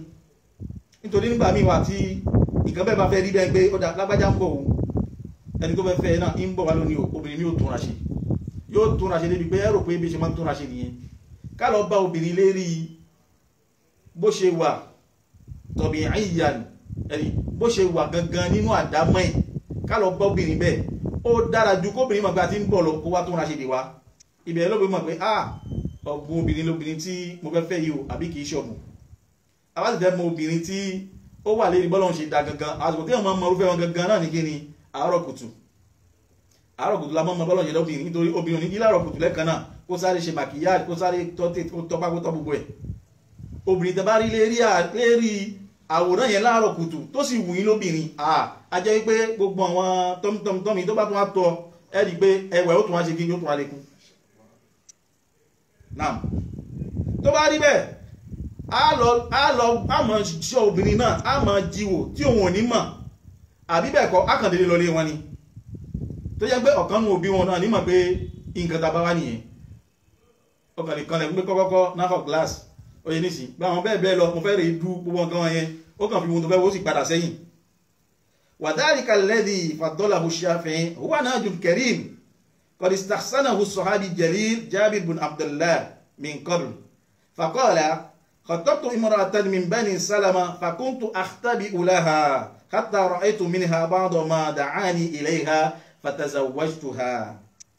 nítorí nígbà míì wà tí nǹkan bẹ́ẹ̀ bá fẹ́ rí bẹ́ẹ̀ pé ó dá lágbájá ń bọ̀ òun ẹni tó fẹ́ fẹ́ náà ń bọ̀ wá lónìí o, obìnrin mi yóò túnra ṣe débi pé ẹ̀rọ pé bí ṣe máa ń túnra ṣe nìyẹn. ká lọ bá obìnrin lérí bó ṣe wà tabi'iyyan ẹ̀rí bó ṣe wà gangan nínú àdámọ́ ẹ̀, ká lọ bá obìnrin bẹ́ẹ̀ ó dára ju kóbìnrin mọ̀ pé a ti ń bọ̀ lọ kó wá tó ń ra ṣe dè wá. ibẹ̀ ló bí mọ̀ pé ọ̀gbun obìnrin lóbìnrin tí mo fẹ́ fẹ́ yìí o àbí kìí ṣọ̀bù. a bá sì fẹ́ mọ obìnrin tí ó wà lérí bọ́lọ́run ṣe dá gangan, àsìkò tí wọ́n máa ń mọ irúfẹ́ wọn gangan náà ní kí ni àárọ̀ kùtù la mọ́ bọ́lọ́run ṣe lóbìnrin, nítorí obìnrin ní láàárọ̀ kùtù lẹ́ẹ̀kan náà kó sáré ṣe màkìyáàdì kó sáré tọ́pá kó tọ́ gbogbo ẹ̀. obìnrin tẹ bá rí lérí àwòrán yẹn láàárọ̀ kùtù tó sì wù yín lóbìnrin a jẹ́ pé gbogbo àwọn tọ́mítọ́mí tó bá tún wá tọ́ ẹ rí pé ẹwẹ̀ ó tún wá ṣe kí yóò tún wá lékún. náà tó bá rí bẹ́ẹ̀ a mọ̀ ṣọ́ obìnrin náà a mọ̀ jíwò tí òun ò ní mọ̀ àbí bẹ́ẹ̀ kọ́ akàndélé lọlé wọn ni tó jẹ́ pé ọ̀kan nù òbí wọn náà ní mọ̀ pé nǹkan tá a bá wá nìyẹn ọkàn nìkan lẹ́gbẹ́ pé kọ́kọ́kọ́ náà fọ́ glass oye nísìn bá àwọn bẹ́ẹ̀ lọ mo fẹ́ rí dú gbogbo nǹkan wọn yẹn ó kàn fi wọn tó fẹ́ wó sì padà sẹ́yìn. wadhalika alladhi faddalahu Shafi'i huwa nahjun karim qad istahsanahu as-sahabi jalil Jabir bin Abdullah min qabl faqala khatabtu imra'atan min bani Salama fakuntu akhtabi'u laha hatta ra'aytu minha ba'da ma da'ani ilayha fatazawwajtuha.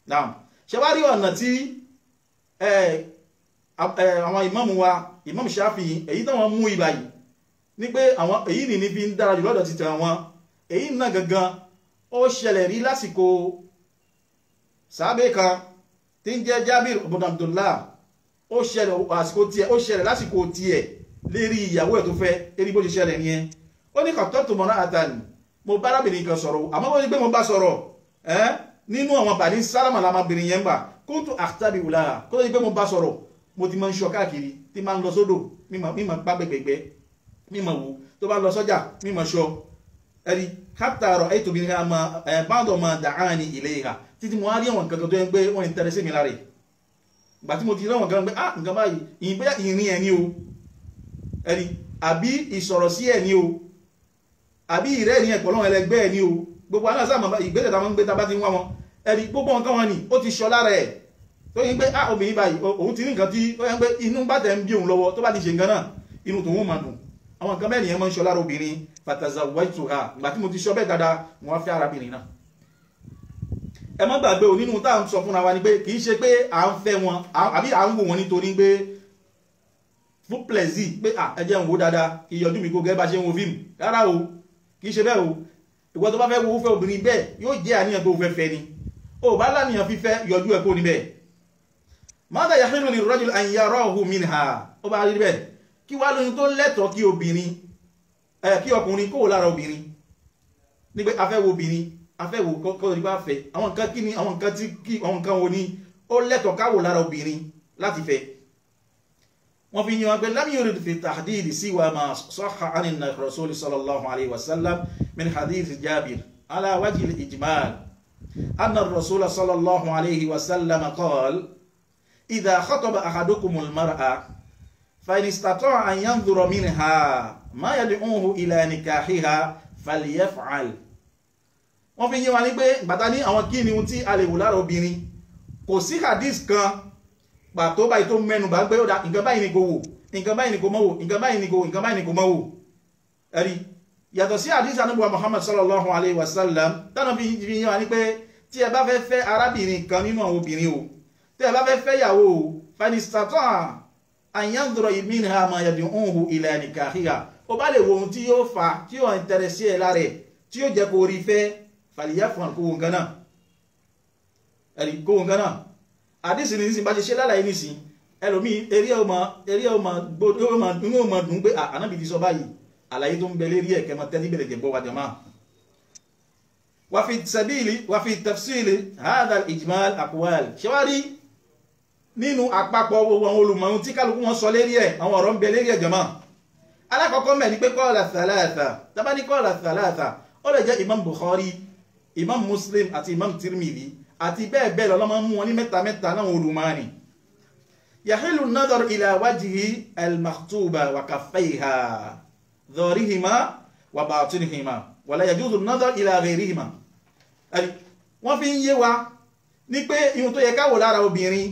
Naam, ṣé wá rí ọ̀nà tí àwọn ìmáàmù wa Imam Shafi'i èyí tán wọ́n mú ibà yìí ní pé àwọn èyí ní fi ń dára jù lọ́dọ̀ ti tẹ̀ wọn. Èyí náà gangan ó ṣẹlẹ̀ rí lásìkò sàábé kan tí ń jẹ́ Jabir ibn Abdullah. Ó ṣẹlẹ̀ lásìkò tiẹ̀ lérí ìyàwó ẹ̀ tó fẹ́ lérí bó ṣe ṣẹlẹ̀ nìyẹn. Ó ní khatabtu imra'atan, mo bá arábìnrin kan sọ̀rọ̀, àmọ́ wọ́n ní pé mo bá sọ̀rọ̀ nínú àwọn Bani Salama lámàbìnrin yẹn gbà kuntu akhtabi'u laha, kó tó di pé mo bá sọ̀rọ̀ mo ti máa ń ṣọ́ káàkiri, tí máa ń lọ sódò mímọ̀ pa gbẹgbẹgbẹ mímọ̀ wò, tó bá lọ sọ́jà mímọ̀ ṣọ́ ẹ̀rí hatta ra'aytu minha ba'da ma da'ani ilayha, títí mo wá rí àwọn kankan tó yẹn pé wọ́n ń tẹ́lẹ̀ sí mi lára ẹ̀. Ìgbà tí mo ti rí àwọn kan pé nǹkan báyìí ìrìn ẹ̀ ní o ẹ̀rí, àbí ìsọ̀rọ̀ sí ẹ̀ ní o, àbí ìrẹ́ ní ẹ̀pọ̀ lọ́wọ́ ẹlẹgbẹ́ ẹ̀ ní o, gbogbo aláṣàmọ̀ ìgbésẹ̀ táwọn ń gbé tá bá ti ń wá wọn ẹ̀rí, gbogbo nǹkan wọn ni ó ti ṣọ lára ẹ̀ tó yín pé obìnrin báyìí òun ti ní nǹkan tí ó yẹn pé inú bá tẹ̀ ń bí òun lọ́wọ́ tó bá ti ṣe nǹkan náà inú tòun máa dùn. Àwọn nǹkan mẹ́rin yẹn máa ń ṣọ lára obìnrin. Fatazawwajtuha, ìgbà tí mo ti ṣọ bẹ́ẹ̀ dáadáa mo wá fẹ́ arábìnrin náà. Ẹ má gbàgbé o, nínú tá à ń sọ fúnra wa ni pé kì í ṣe pé à ń fẹ́ wọn àbí à ń wò wọn nítorí pé fún plaisir pé ẹ jẹ́ ń wo dáadáa kì í yọjú mi kó gẹ́gẹ́ bá ṣe ń wo fíìmù. Rárá o, kì í ṣe bẹ́ẹ̀ o. Ìwọ tó bá fẹ́ wo fẹ́ obìnrin bẹ́ẹ̀ yóò jẹ́ àníyàn tó fẹ́ fẹ́ ni. O bá láníyàn fífẹ́ yọjú ẹ̀ kó níbẹ̀. Mada yahilu lirrajul an yarahu minha, ó bá rí bẹ́ẹ̀ kí wá lóyún tó lẹ́tọ̀ọ́ kí obìnrin kí ọkùnrin kó lára obìnrin ní pé afẹ́ wo obìnrin afẹ́ wo kọ́ nípa fẹ́ àwọn nǹkan kí ni àwọn nǹkan wo ni ó lẹ́tọ̀ọ́ káwò lára obìnrin láti fẹ́. wọ́n fi yín wọn pé lam yurid fi tahdid siwa ma sahha anin rasul sallallahu alayhi wa sallam min hadith Jabir ala wajhi al-ijmal anna ar-rasul sallallahu alayhi wa sallam qala idha khataba ahadukum al-mar'a fa in istata'a an yanzura minha ma yad'uhu ila nikahiha falyaf'al. Wọ́n fi yé wa ní pé gbàtà ní àwọn kí ni ohun tí a lè wò lára obìnrin, kò sí hadith kan pàtó báyìí tó mẹ́nu bá gbé ó dá nǹkan báyìí ni kò wò, nǹkan báyìí ni kò mọ́ wò, nǹkan báyìí ni kò wò, nǹkan báyìí ni kò mọ́ wò. Ẹ̀rí yàtọ̀ sí hadith Ànábì wa Muhammad sallallahu alayhi wa sallam tánà fi yé wa ní pé tí ẹ bá fẹ́ fẹ́ arábìnrin kan nínú àwọn obìnrin o, tí ẹ bá fẹ́ fẹ́ yàwó o, fa in istata'a an yanzura minha ma yad'uhu ila nikahiha, ó bá lè wo ohun tí yóò fà tí yóò intéressé ẹ lára ẹ̀ tí yóò jẹ́ kó rí fẹ́ falyaf'al kó wọn gánà. Ẹ̀rí kó wọn gánà àdísì ní nísìn bá ṣe ṣe lálàyé nísìn ẹlòmí eré ọmọ dùn pé ànábì ti sọ báyìí, àlàyé tó ń bẹ lérí ẹ̀kẹ́ mọ́ tẹ́lí bẹ̀rẹ̀ jẹ̀bọ́ wa jama. wa fi tafsili hadha al-ijmal aqwal, ṣẹwárí nínú àpapọ̀ wọn olùmọ̀rún tí kálukú wọn sọ lérí ẹ̀ àwọn ọ̀rọ̀ ń bẹ lérí ẹ̀ jama. Alákọ̀ọ́kọ́ mẹ́ ní pé qala thalatha, tàbá ní qala thalatha ó lè jẹ́ Imam Bukhari, Imam Muslim àti Imam Tirmidhi àti bẹ́ẹ̀ bẹ́ẹ̀ lọ́lọ́mọ́ mú wọn ní mẹ́ta mẹ́ta náà olùmọ̀ni. Yahilu an-nadhar ila wajhi al-makhtuba wa kaffayha dhahirihima wa batinihima wa la yajuzu an-nadhar ila ghayrihima. Wọ́n fi ń yé wa ní pé ihun tó yẹ káwò lára obìnrin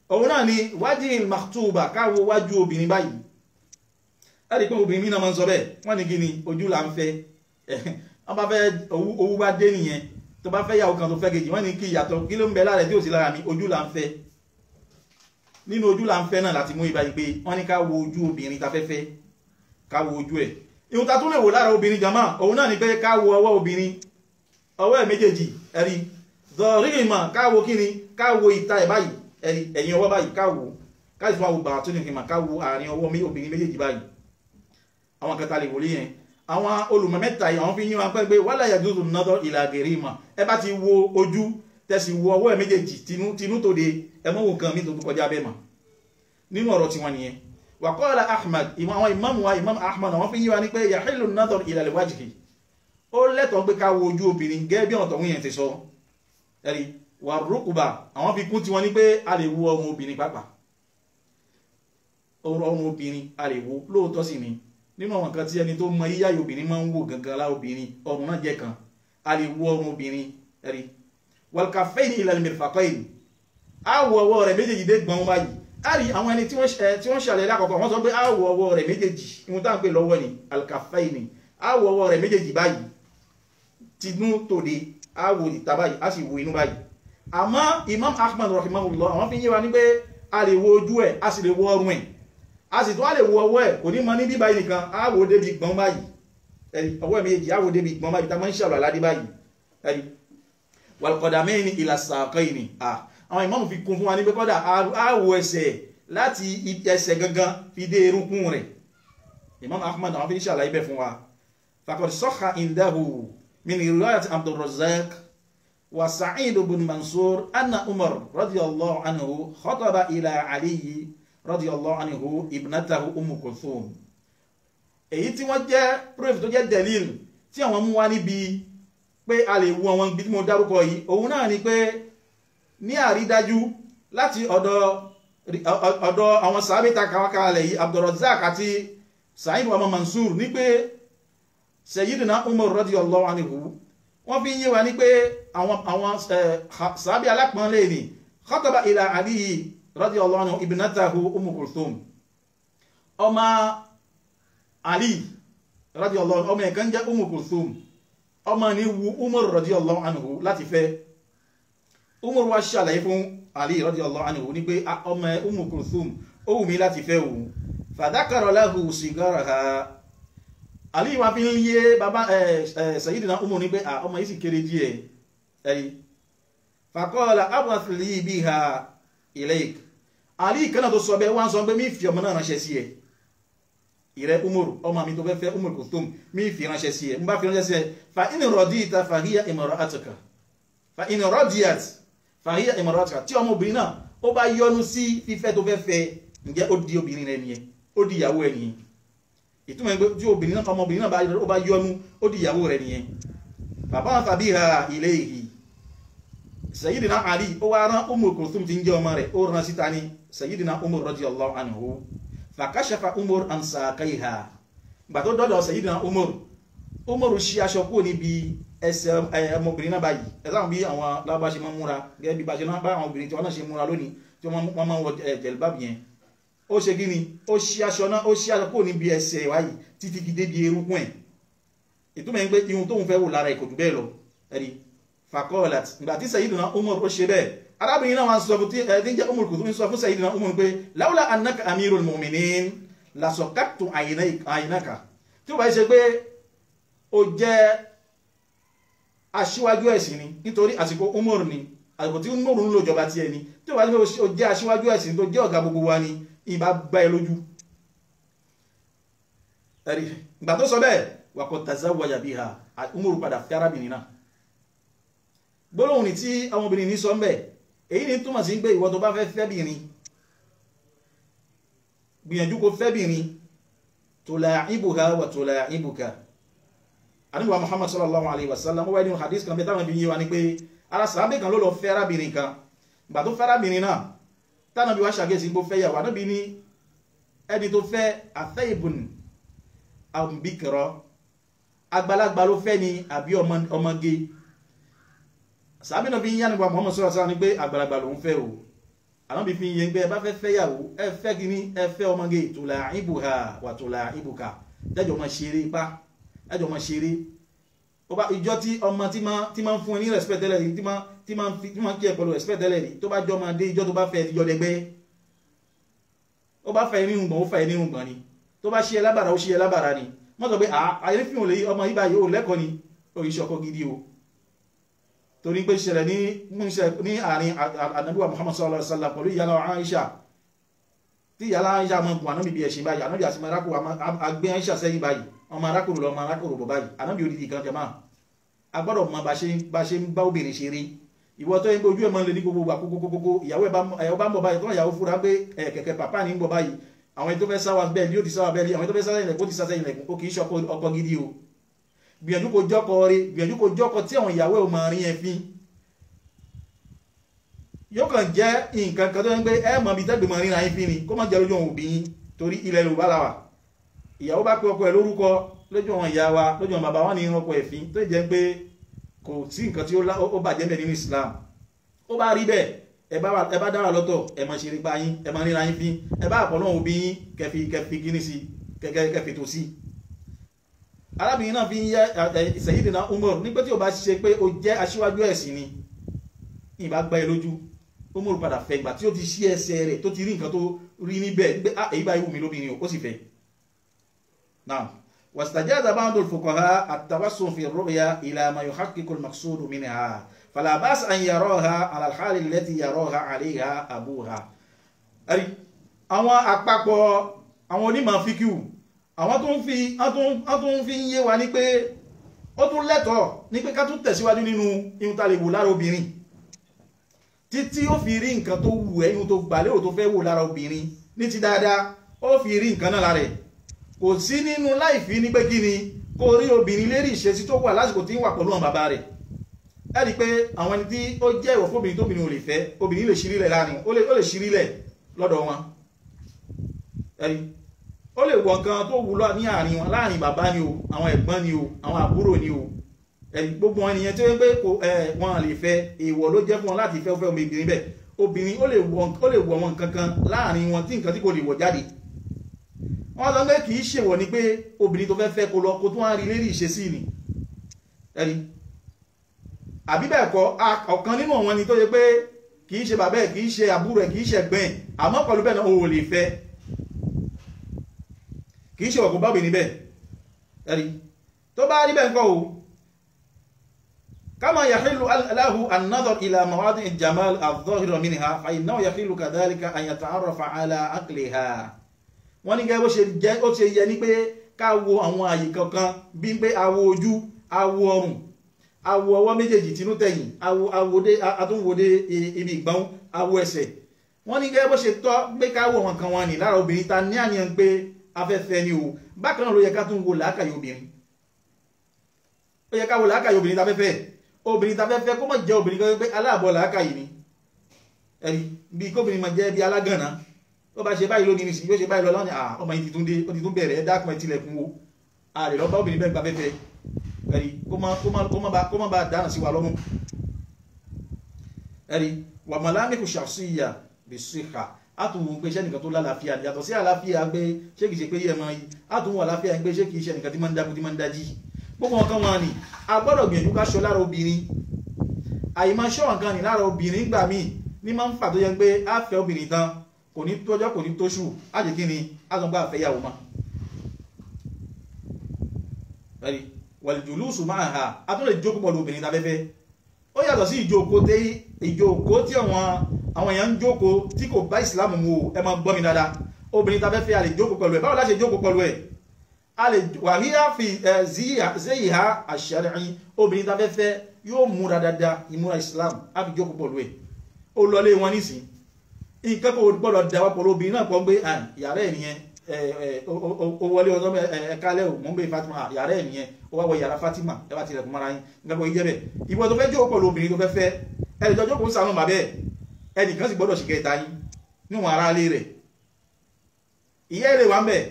òun náà ni wajhi al-makhtuba, káwò wájú obìnrin báyìí. Ẹ̀rí pé obìnrin náà máa ń sọ bẹ́ẹ̀, wọ́n ní gíní ojú là ń fẹ́ wọ́n bá fẹ́ owó bá dé nìyẹn, tó bá fẹ́ yàwó kan tó fẹ́ kejì wọ́n ní kí ìyàtọ̀ kí ló ń bẹ lára tí ò sí lára mi, ojú là ń fẹ́. Nínú ojú là ń fẹ́ náà láti mú ibà yìí pé wọ́n ní ká wo ojú obìnrin ta fẹ́fẹ́, ká wo ojú ẹ̀. Ihun ta tún lè wò lára obìnrin jama òun náà ni pé ká wo ọwọ́ obìnrin, ọwọ́ ẹ̀ méjèèjì ẹ̀rí dhahirihima, ká wo kíni, ká wo ìta ẹ̀ báyìí ẹ̀rí ẹ̀yìn ọwọ́ báyìí ká wo, ká sì tún wo batinihima, ká wo àárín ọwọ́ obìnrin méjèèjì báyìí. Àwọn kẹta lè wòlé yẹn. Àwọn olùmọ̀ mẹ́ta yìí àwọn fi yín wọn pẹ́ pé wala yajuzu an-nadhar ila ghayrihima, ẹ bá ti wo ojú tẹ́sí wo ọwọ́ ẹ̀ méjèèjì tinú tó de ẹ mọ́ wo nǹkan mi tó kọjá bẹ́ẹ̀ mà nínú ọ̀rọ̀ tí wọ́n nìyẹn. Wa qala Ahmad, àwọn imam wa Imam Ahmad àwọn fi yín wa ní pé yahilu an-nadhar ila al-wajhi, ó lẹ́tọ̀ọ́ pé ká wo ojú obìnrin gẹ́gẹ́ bí ọ̀tọ̀ wọ́n yẹn ti sọ. Ẹ̀rí wa rukuba àwọn fi kún tí wọ́n ní pé a lè wo ọmọ obìnrin pàápàá, ọmọ obìnrin a lè wo lóòótọ́ sí ni nínú àwọn kan tí ẹni tó mọ yíyá obìnrin máa ń wò gangan lá obìnrin ọrùn náà jẹ́ kan, a lè wo ọrùn obìnrin. Ẹ̀rí wal kaffayni ila al-mirfaqayn, a wo ọwọ́ rẹ̀ méjèèjì dé gbọ́n báyìí àrí àwọn ẹni tí wọ́n ṣàlẹ̀ lákọ̀ọ́kọ́ wọ́n sọ pé àwọ̀ ọwọ́ rẹ̀ méjèèjì ìwọ̀n tá ń pè lọ́wọ́ ni alkafaini àwọ̀ ọwọ́ rẹ̀ méjèèjì báyìí tinú tòde àwọ̀ ìta báyìí a sì wo inú báyìí àmọ́ Imam Ahmad rahimahullah àwọn fi yé wa ní pé a lè wo ojú ẹ̀ a sì lè wo ọrùn ẹ̀ a sì tún a lè wo ọwọ́ ẹ̀ kò ní mọ ní bíbáyìí nìkan àwọ̀ débi gbọ́n báyìí ọwọ́ méjèèjì àwọ̀ débi gbọ́n báyìí tá máa ń ṣàlọ̀ aládé báyìí wal-qadamaini ila as-saqayni àwọn ìmáàmù fi kún fún wa ní pé kọ́dà àwọ̀ ẹsẹ̀ láti ẹsẹ̀ gangan fi dé erunkún rẹ̀ Imam Ahmad àwọn fi ń ṣàlàyé bẹ̀ fún wa faqad sahha indahu min riwayat Abdurrazzaq wa Sa'id ibn Mansur anna Umar radiyallahu anhu khataba ila Ali radiyallahu anhu ibnatahu Kulthum èyí tí wọ́n jẹ́ proof tó jẹ́ delil tí àwọn mú wá níbi pé a lè wo àwọn ibi tí mo dárúkọ yìí òun náà ni pé ní àrídájú láti ọ̀dọ̀ àwọn sàábítà kàwàkàlẹ̀ yìí Abdurrazzaq àti Sa'id wa Mansur ní pé Sayyidina Umar radiyallahu anhu wọ́n fi yé wa ní pé àwọn sàábí alápọ̀nlé ni khataba ila Ali radiyallahu anhu ibnatahu Kulthum ọmọ Ali radiyallahu anhu ọmọ ẹ̀kan jẹ́ Kulthum ọmọ ni wu Umar radiyallahu anhu láti fẹ́ Umar wá ṣàlàyé fún Ali radiyallahu anhu ní pé ọmọ Kulthum ó wù mí láti fẹ́ òun fadhakara lahu sigaraha Ali wá fi ń yé bàbá Sayyidina Umar ní pé ọmọ yìí sì kéré díẹ̀ ẹ̀yí faqala ab'ath li biha ilayk Ali kanáà tó sọ bẹ́ẹ̀ wá ń sọ pé mí fi ọmọ náà ránṣẹ́ sí ẹ ìrẹ́ Umar ọmọ mi tó fẹ́ fẹ́ Kulthum mí fi ránṣẹ́ sí ẹ ń bá fi ránṣẹ́ sí ẹ fa in radita fahiya imra'atuka fa in radiyat fahiya imra'atuka tí ọmọbìnrin náà ó bá yọnu sí fífẹ́ tó fẹ́ fẹ́ ǹjẹ́ ó di obìnrin rẹ̀ nìyẹn ó di ìyàwó ẹ̀ nìyẹn ìtumọ̀ ẹgbẹ́ tí ọmọbìnrin náà ó bá yọnu ó di ìyàwó rẹ̀ nìyẹn bàbá wọn tàbí ha ilayhi Sayyidina Ali ó wá rán Kulthum tí ń jẹ́ ọmọ rẹ̀ ó rán síta ní Sayyidina Umar radiyallahu anhu fakashafa Umar an saqayha gbà tó dọ́dọ̀ Sayyidina Umar ṣí aṣọ kúrò níbi ẹsẹ̀ ọmọbìnrin náà báyìí ẹ̀sáwọn bí àwọn lábá ṣe máa ń múra gẹ́gẹ́ bí bá ṣe náà bá àwọn obìnrin tí wọ́n náà ṣe múra lónìí tí wọ́n máa ń wọ jẹ̀lbábì yẹn ó ṣe kí ni ó ṣí aṣọ náà ó ṣí aṣọ kúrò níbi ẹsẹ̀ wáyìí títí fi dé di erúkún ẹ̀ ìtumọ̀ ẹ̀ ń pé ihun tóun fẹ́ wò lára ẹ̀ kò jù bẹ́ẹ̀ lọ ẹ̀rí faqalat ìgbà tí Sayyidina Umar ó ṣe bẹ́ẹ̀ arábìnrin náà wá sọ fún tí ń jẹ́ Kulthum sọ fún Sayyidina Umar pé laula annaka amirul mu'minin la saqattu aynaka tí ó bá ṣe pé ó jẹ́ aṣíwájú ẹ̀sìn ni nítorí àsìkò Umar ni àsìkò tí Umar ń lò jọba tí ẹni tí ó bá ṣe pé ó jẹ́ aṣíwájú ẹ̀sìn tó jẹ́ ọ̀gá gbogbo wa ni ìbá gbá ẹ lójú ẹ̀rí ìgbà tó sọ bẹ́ẹ̀ wa qad tazawwaja biha Umar padà fẹ́ arábìnrin náà gbólóhùn ní tí àwọn obìnrin ní sọ ń bẹ̀ èyí ni túmọ̀ sí pé ìwọ tó bá fẹ́ fẹ́bìnrin gbìyànjú kó fẹ́bìnrin tula'ibuha wa tula'ibuka Ànábì wa Muhammad sallallahu alaihi wasallam wáyé nínú hadith kan bẹ táwọn ibi yíwa ní pé ara sàábé kan ló lọ fẹ́ arábìnrin kan gbà tó fẹ́ arábìnrin náà tánàbí wá ṣàgẹ́sí gbó fẹ́ yàwó Ànábì ní ẹni tó fẹ́ athaybun am bikra àgbàlagbà ló fẹ́ ni àbí ọmọge sàábé náà fi ń yá nípa Muhammad sallallahu alaihi wasallam ní pé àgbàlagbà ló ń fẹ́ o Ànábì fi ń yẹ pé ẹ bá fẹ́ fẹ́ yàwó ẹ fẹ́ kíní ẹ fẹ́ ọmọge tula'ibuha wa tula'ibuka jẹ́jọ́ máa ṣeré ipá ẹjọ́ máa ṣeré ìjọ tí ọmọ tí máa ń fún ẹ ní respect tẹ́lẹ̀ rí tí máa ń kí ẹ pẹ̀lú respect tẹ́lẹ̀ rí tó bá jọ máa dé ìjọ tó bá fẹ́ ìjọ dẹgbẹ́ ó bá fẹ́ nínú gbọ̀n ó fẹ́ nínú gbọ̀n ni tó bá ṣe ẹ lábàrá ó ṣe ẹ lábàrá ni wọ́n sọ pé àyè fi hàn lè ọmọ yìí báyìí ó lẹ́kọ̀ọ́ ni oríṣi ọkọ gidi o torí pé ṣẹlẹ̀ ní àárín Ànábì wa Muhammad sallallahu alaihi wasallam pẹ̀lú ìyálà Aisha tí ìyálà Aisha máa ń gun Ànábì bí ẹ̀ṣin báyìí Ànábì àti marakù agbé Aisha sẹ́yìn báyìí ọmọ arákùnrin lọ ọmọ arákùnrin bọ̀ báyìí Ànábì odidi kan jẹma agbọ́dọ̀ mọ bá ṣe ń bá obìnrin ṣeré ìwọ tó ń gbé ojú ẹ̀ máa ń lè ní gbogbo àkókò ìyàwó ẹ̀ bá ń bọ̀ báyìí tó ìyàwó fúra pé kẹ̀kẹ́ pàpá ní ń bọ̀ báyìí àwọn tó fẹ́ sáwà bẹ́ẹ̀ ni ó ti sáwà bẹ́ẹ̀ ni àwọn tó fẹ́ sáwà ilẹ̀kùn ó ti sáwà ilẹ̀kùn ó kì í ṣe ọkọ gidi o gbìyànjú kó jọ́kọ tí àwọn ìyàwó ẹ̀ máa rí ẹ fín yóò kàn jẹ́ nǹkan kan tó ń gbé ẹ̀ mọ̀ bí tẹ́gbẹ̀mọ̀ ríra ẹ fín ni kó má jẹ́ lójú àwọn òbí torí ilẹ̀ Yorùbá la wà ìyàwó bá pé ọkọ ẹ̀ lórúkọ lójú àwọn ìyá wa lójú àwọn bàbá wọn ní ọkọ ẹ̀fín tó jẹ́ pé kò sí nǹkan tí ó bàjẹ́ bẹ́ẹ̀ nínú Islam ó bá rí bẹ́ẹ̀ ẹ bá dára lọ́tọ̀ ẹ máa ṣeré pa yín ẹ máa ríra yín fín ẹ bá àpọ̀ náà òbí yín kẹfì gíní sí kẹfì tó sí. arábìnrin náà fi ń yẹ Sayyidina Umar nígbà tí ó bá ṣe pé ó jẹ́ aṣíwájú ẹ̀sìn ni ìbá gbá ẹ lójú. Umar padà fẹ́ ìgbà tí ó ti ṣí ẹsẹ̀ rẹ̀ tó ti rí nǹkan tó rí níbẹ̀ pé èyí bá ìwú mi lóbìnrin ó sì fẹ́. Naam. واستجاز بعض الفقهاء التوسل في الرؤيا إلى ما يحقق المقصود منها فلا بأس أن يراها على الحال التي يراها عليها أبوها. ẹ̀rí àwọn àpapọ̀ àwọn onímọ̀ fíkíù àwọn tó ń fi ń yé wa ní pé ó tún lẹ́tọ̀ọ́ ní pé ká tún tẹ̀síwájú nínú ihun tá lè wò lára obìnrin títí ó fi rí nǹkan tó wù ẹ́ ihun tó gbà lérò tó fẹ́ wò lára obìnrin ní ti dáadáa ó fi rí nǹkan náà lára ẹ̀. Kò sí nínú láìfí ní pé kí ni kó rí obìnrin lérí ìṣesí tó wà lásìkò tí ń wà pẹ̀lú àwọn bàbá rẹ̀. Ẹ rí pé àwọn ẹni tí ó jẹ́ ìwọ̀ fóbìnrin tóbìnrin ò lè fẹ́ obìnrin lè ṣírílẹ̀ láàrin ó lè ṣírílẹ̀ lọ́dọ̀ wọn. Ẹ rí ó lè wọ nǹkan tó wù lọ ní àárín wọn láàrin bàbá ni o àwọn ẹ̀gbọ́n ni o àwọn àbúrò ni o. Ẹ rí gbogbo wọn nìyẹn tí ó pé wọn lè fẹ́ èèwọ̀ ló jẹ́ fún wọn láti fẹ́ obìnrin bẹ́ẹ̀ obìnrin ó lè wọ wọn kankan láàrin wọn tí nǹkan tí kò lè wọ̀ jáde. Wọ́n sọ pé kìí ṣèwọ̀ ni pé obìnrin tó fẹ́ kó lọ kó tún wá rí lérí ìṣesí ni ẹni àbí bẹ́ẹ̀ kọ́ ọ̀kan nínú wọn ni tó yẹ pé kìí ṣe bàbá ẹ̀ kìí ṣe àbúrò ẹ̀ kìí ṣe ẹ̀gbọ́n ẹ̀ àmọ́ pẹ̀lú bẹ́ẹ̀ náà o lè fẹ́ kìí ṣe ọ̀kọ̀ bábì níbẹ̀ ẹni tó bá rí bẹ́ẹ̀ kọ́ o kama yahilu lahu an-nadhar ila mawadi' al-jamal adh-dhahira minha fa innahu yahilu kadhalika an yata'arrafa ala aqliha. Wọ́n ní gẹ́gẹ́ bó ṣe yẹ ní pé ká wo àwọn àyè kankan bí pé awo ojú awo ọrùn awo ọwọ́ méjèèjì tinú tẹ̀yìn àtúnwòdé ibi ìgbọ́n awo ẹsẹ̀. Wọ́n ní gẹ́gẹ́ bó ṣe tọ́ pé ká wo àwọn kan wọn ní lára obìnrin ta ní àníyàn pé afẹ́fẹ́ ni o bákan náà ló yẹ ká tún wo làákàyè obìnrin ó yẹ ká wo làákàyè obìnrin ta fẹ́fẹ́ kó má jẹ́ obìnrin kan pé aláàbọ̀ làákàyè ni ẹ̀rí bí kóbìnrin máa jẹ́ bí alágànná ó bá ṣe báyìí lónìí nìsí yóò ṣe báyìí lọ́nà ọmọ yìí ti tún bẹ̀rẹ̀ ẹ̀dákùn ẹ̀tìlẹ̀kùn wo ààrẹ lọ́bá obìnrin bẹ́ẹ̀ gbafẹ́fẹ́ ẹ̀rí kó má bá dáná sí wa lọ́rùn ẹ̀rí wà malamiku shakhsiyya bis-sihha átùnwò pé iṣẹ́ nìkan tó lálàáfíà yàtọ̀ sí àlàáfíà gbé ṣé kìí ṣe pé yẹ mọ́ yìí átùnwò àlàáfíà gbé ṣé kìí ṣe nìkan tí máa ń dákú tí máa ń dájí gbogbo wọn kan wọn ni a gbọ́dọ̀ gbìyànjú ká ṣọ́ lára obìnrin àyímá ṣọ́ nǹkan ní lára obìnrin gbà míì ní máa ń fà tó yẹ pé á fẹ́ obìnrin tán kò ní tọ́jọ́ kò ní tóṣù á jẹ́ kí ni á sọ pé àfẹ́yàwó ma ẹ̀rí wal-julusu ma'aha a tó lè jókòó pọ̀lú obìnrin tafẹ́fẹ́ ó yàtọ̀ sí ìjókòó tí àwọn èèyàn ń jókòó tí kò bá ìsìlámù mu ẹ máa gbọ́ mi dáadáa obìnrin tafẹ́fẹ́ a lè jókòó pẹ̀lú ẹ̀ báwo la ṣe jókòó pẹ̀lú ẹ̀ a lè wàhíyá fi zayha ash-shar'i obìnrin tafẹ́fẹ́ yóò múra dáadáa ìmúra ìsìlámù á fi jókòó pẹ̀lú ẹ̀ ó lọlé wọn nísìn nǹkan kò gbọ́dọ̀ dáwà pọ̀lú obìnrin náà pọ̀ pé yàrá ẹ̀ nìyẹn ó wọlé ọjọ́ ẹ̀kálẹ̀ ò mọ́ ń bẹ Fatima yàrá ẹ̀ nìyẹn ó wá wọ yàrá Fatima ẹ bá ti rẹ̀kùn mara yín nǹkan kò yẹ bẹ̀ ìwọ tó fẹ́ jókòó pọ̀lú obìnrin tó fẹ́ fẹ́ ẹnì tó jókòó sànú bàbẹ́ ẹnìkan sì gbọ́dọ̀ ṣìkẹ́ ìta yín níwọ̀n ara lé rẹ̀ ìyá ẹ̀ lè wà ń bẹ̀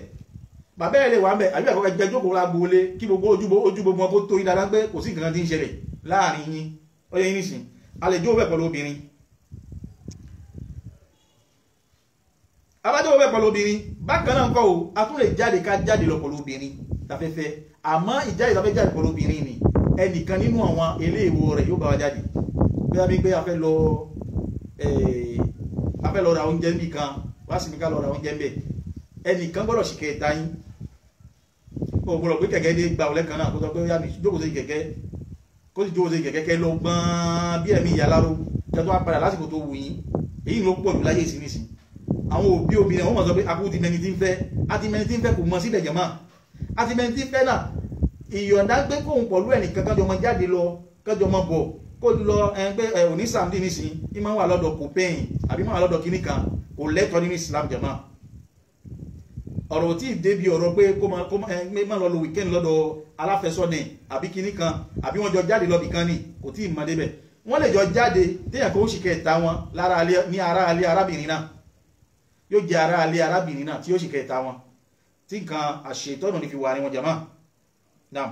bàbá ẹ̀ lè wà ń bẹ̀ àbí àkọ́kọ́ jẹ́ jókòó la gbolé kí gbogbo ojú gbogbo kó tó yín dáadáa pé kò sí nǹkan tí ń ṣẹlẹ̀ láàrin yín ó yẹ yín nísìn a lè jókòó bẹ̀ pẹ̀lú obìnrin abájọ́ bẹ́ẹ̀ pẹ̀lú obìnrin bákan náà kọ́ o a tún lè jáde ká jáde lọ pẹ̀lú obìnrin tafẹ́fẹ́ àmọ́ ìjáde tafẹ́ jáde pẹ̀lú obìnrin ni ẹnìkan nínú àwọn eléèwọ̀ rẹ̀ yóò bá wa jáde bí a bí pé a fẹ́ lọ ra oúnjẹ níbi kan wá sí mi ká lọ ra oúnjẹ níbẹ̀ ẹnìkan gbọ́dọ̀ sì kẹta yín o gbọ́dọ̀ pé kẹ̀kẹ́ dé gba ọ̀lẹ́ kan náà kó sọ pé ó yá mi jókòó sí kẹ̀kẹ́ kó sì jókòó sí kẹ̀kẹ́ kẹ́ lọ gbọ́n bí ẹ̀mí ìyá láró kẹ́ tó wá padà lásìkò tó wù yín èyí ló pọ̀ jù láyé ìsinísìn àwọn òbí obìnrin wọ́n mọ̀ sọ pé akú ti mẹni tí ń fẹ́ àti mẹni tí ń fẹ́ kò mọ̀ sílẹ̀ jẹ̀mọ́ àti mẹni tí ń fẹ́ náà ìyọ̀ǹda gbé kóhun pọ̀lú ẹnìkan kájọ ọmọ jáde lọ kájọ ọmọ bọ̀ kó lọ ẹgbẹ́ òní sàmdì nísìn ní máa wà lọ́dọ̀ kò pẹ́yìn àbí máa wà lọ́dọ̀ kíní kan kò lẹ́tọ̀ọ́ nínú Islam jẹ̀mọ́ ọ̀rọ̀ tí ì débi ọ̀rọ̀ pé kó máa lọ lo weekend lọ́dọ̀ aláfẹsọ́nẹ̀ àbí kíní kan àbí wọ́n jọ jáde lọ́bì kan ní kò tí ì mọ débẹ̀ wọ́n lè jọ jáde téèyàn kó sì kẹta wọn lára ní ara alẹ́ arábìnrin náà yóò jẹ́ ara alẹ́ arábìnrin náà tí yóò sì kẹta wọn tí nǹkan àṣetọ́nù ní fi wà ní wọn jama náà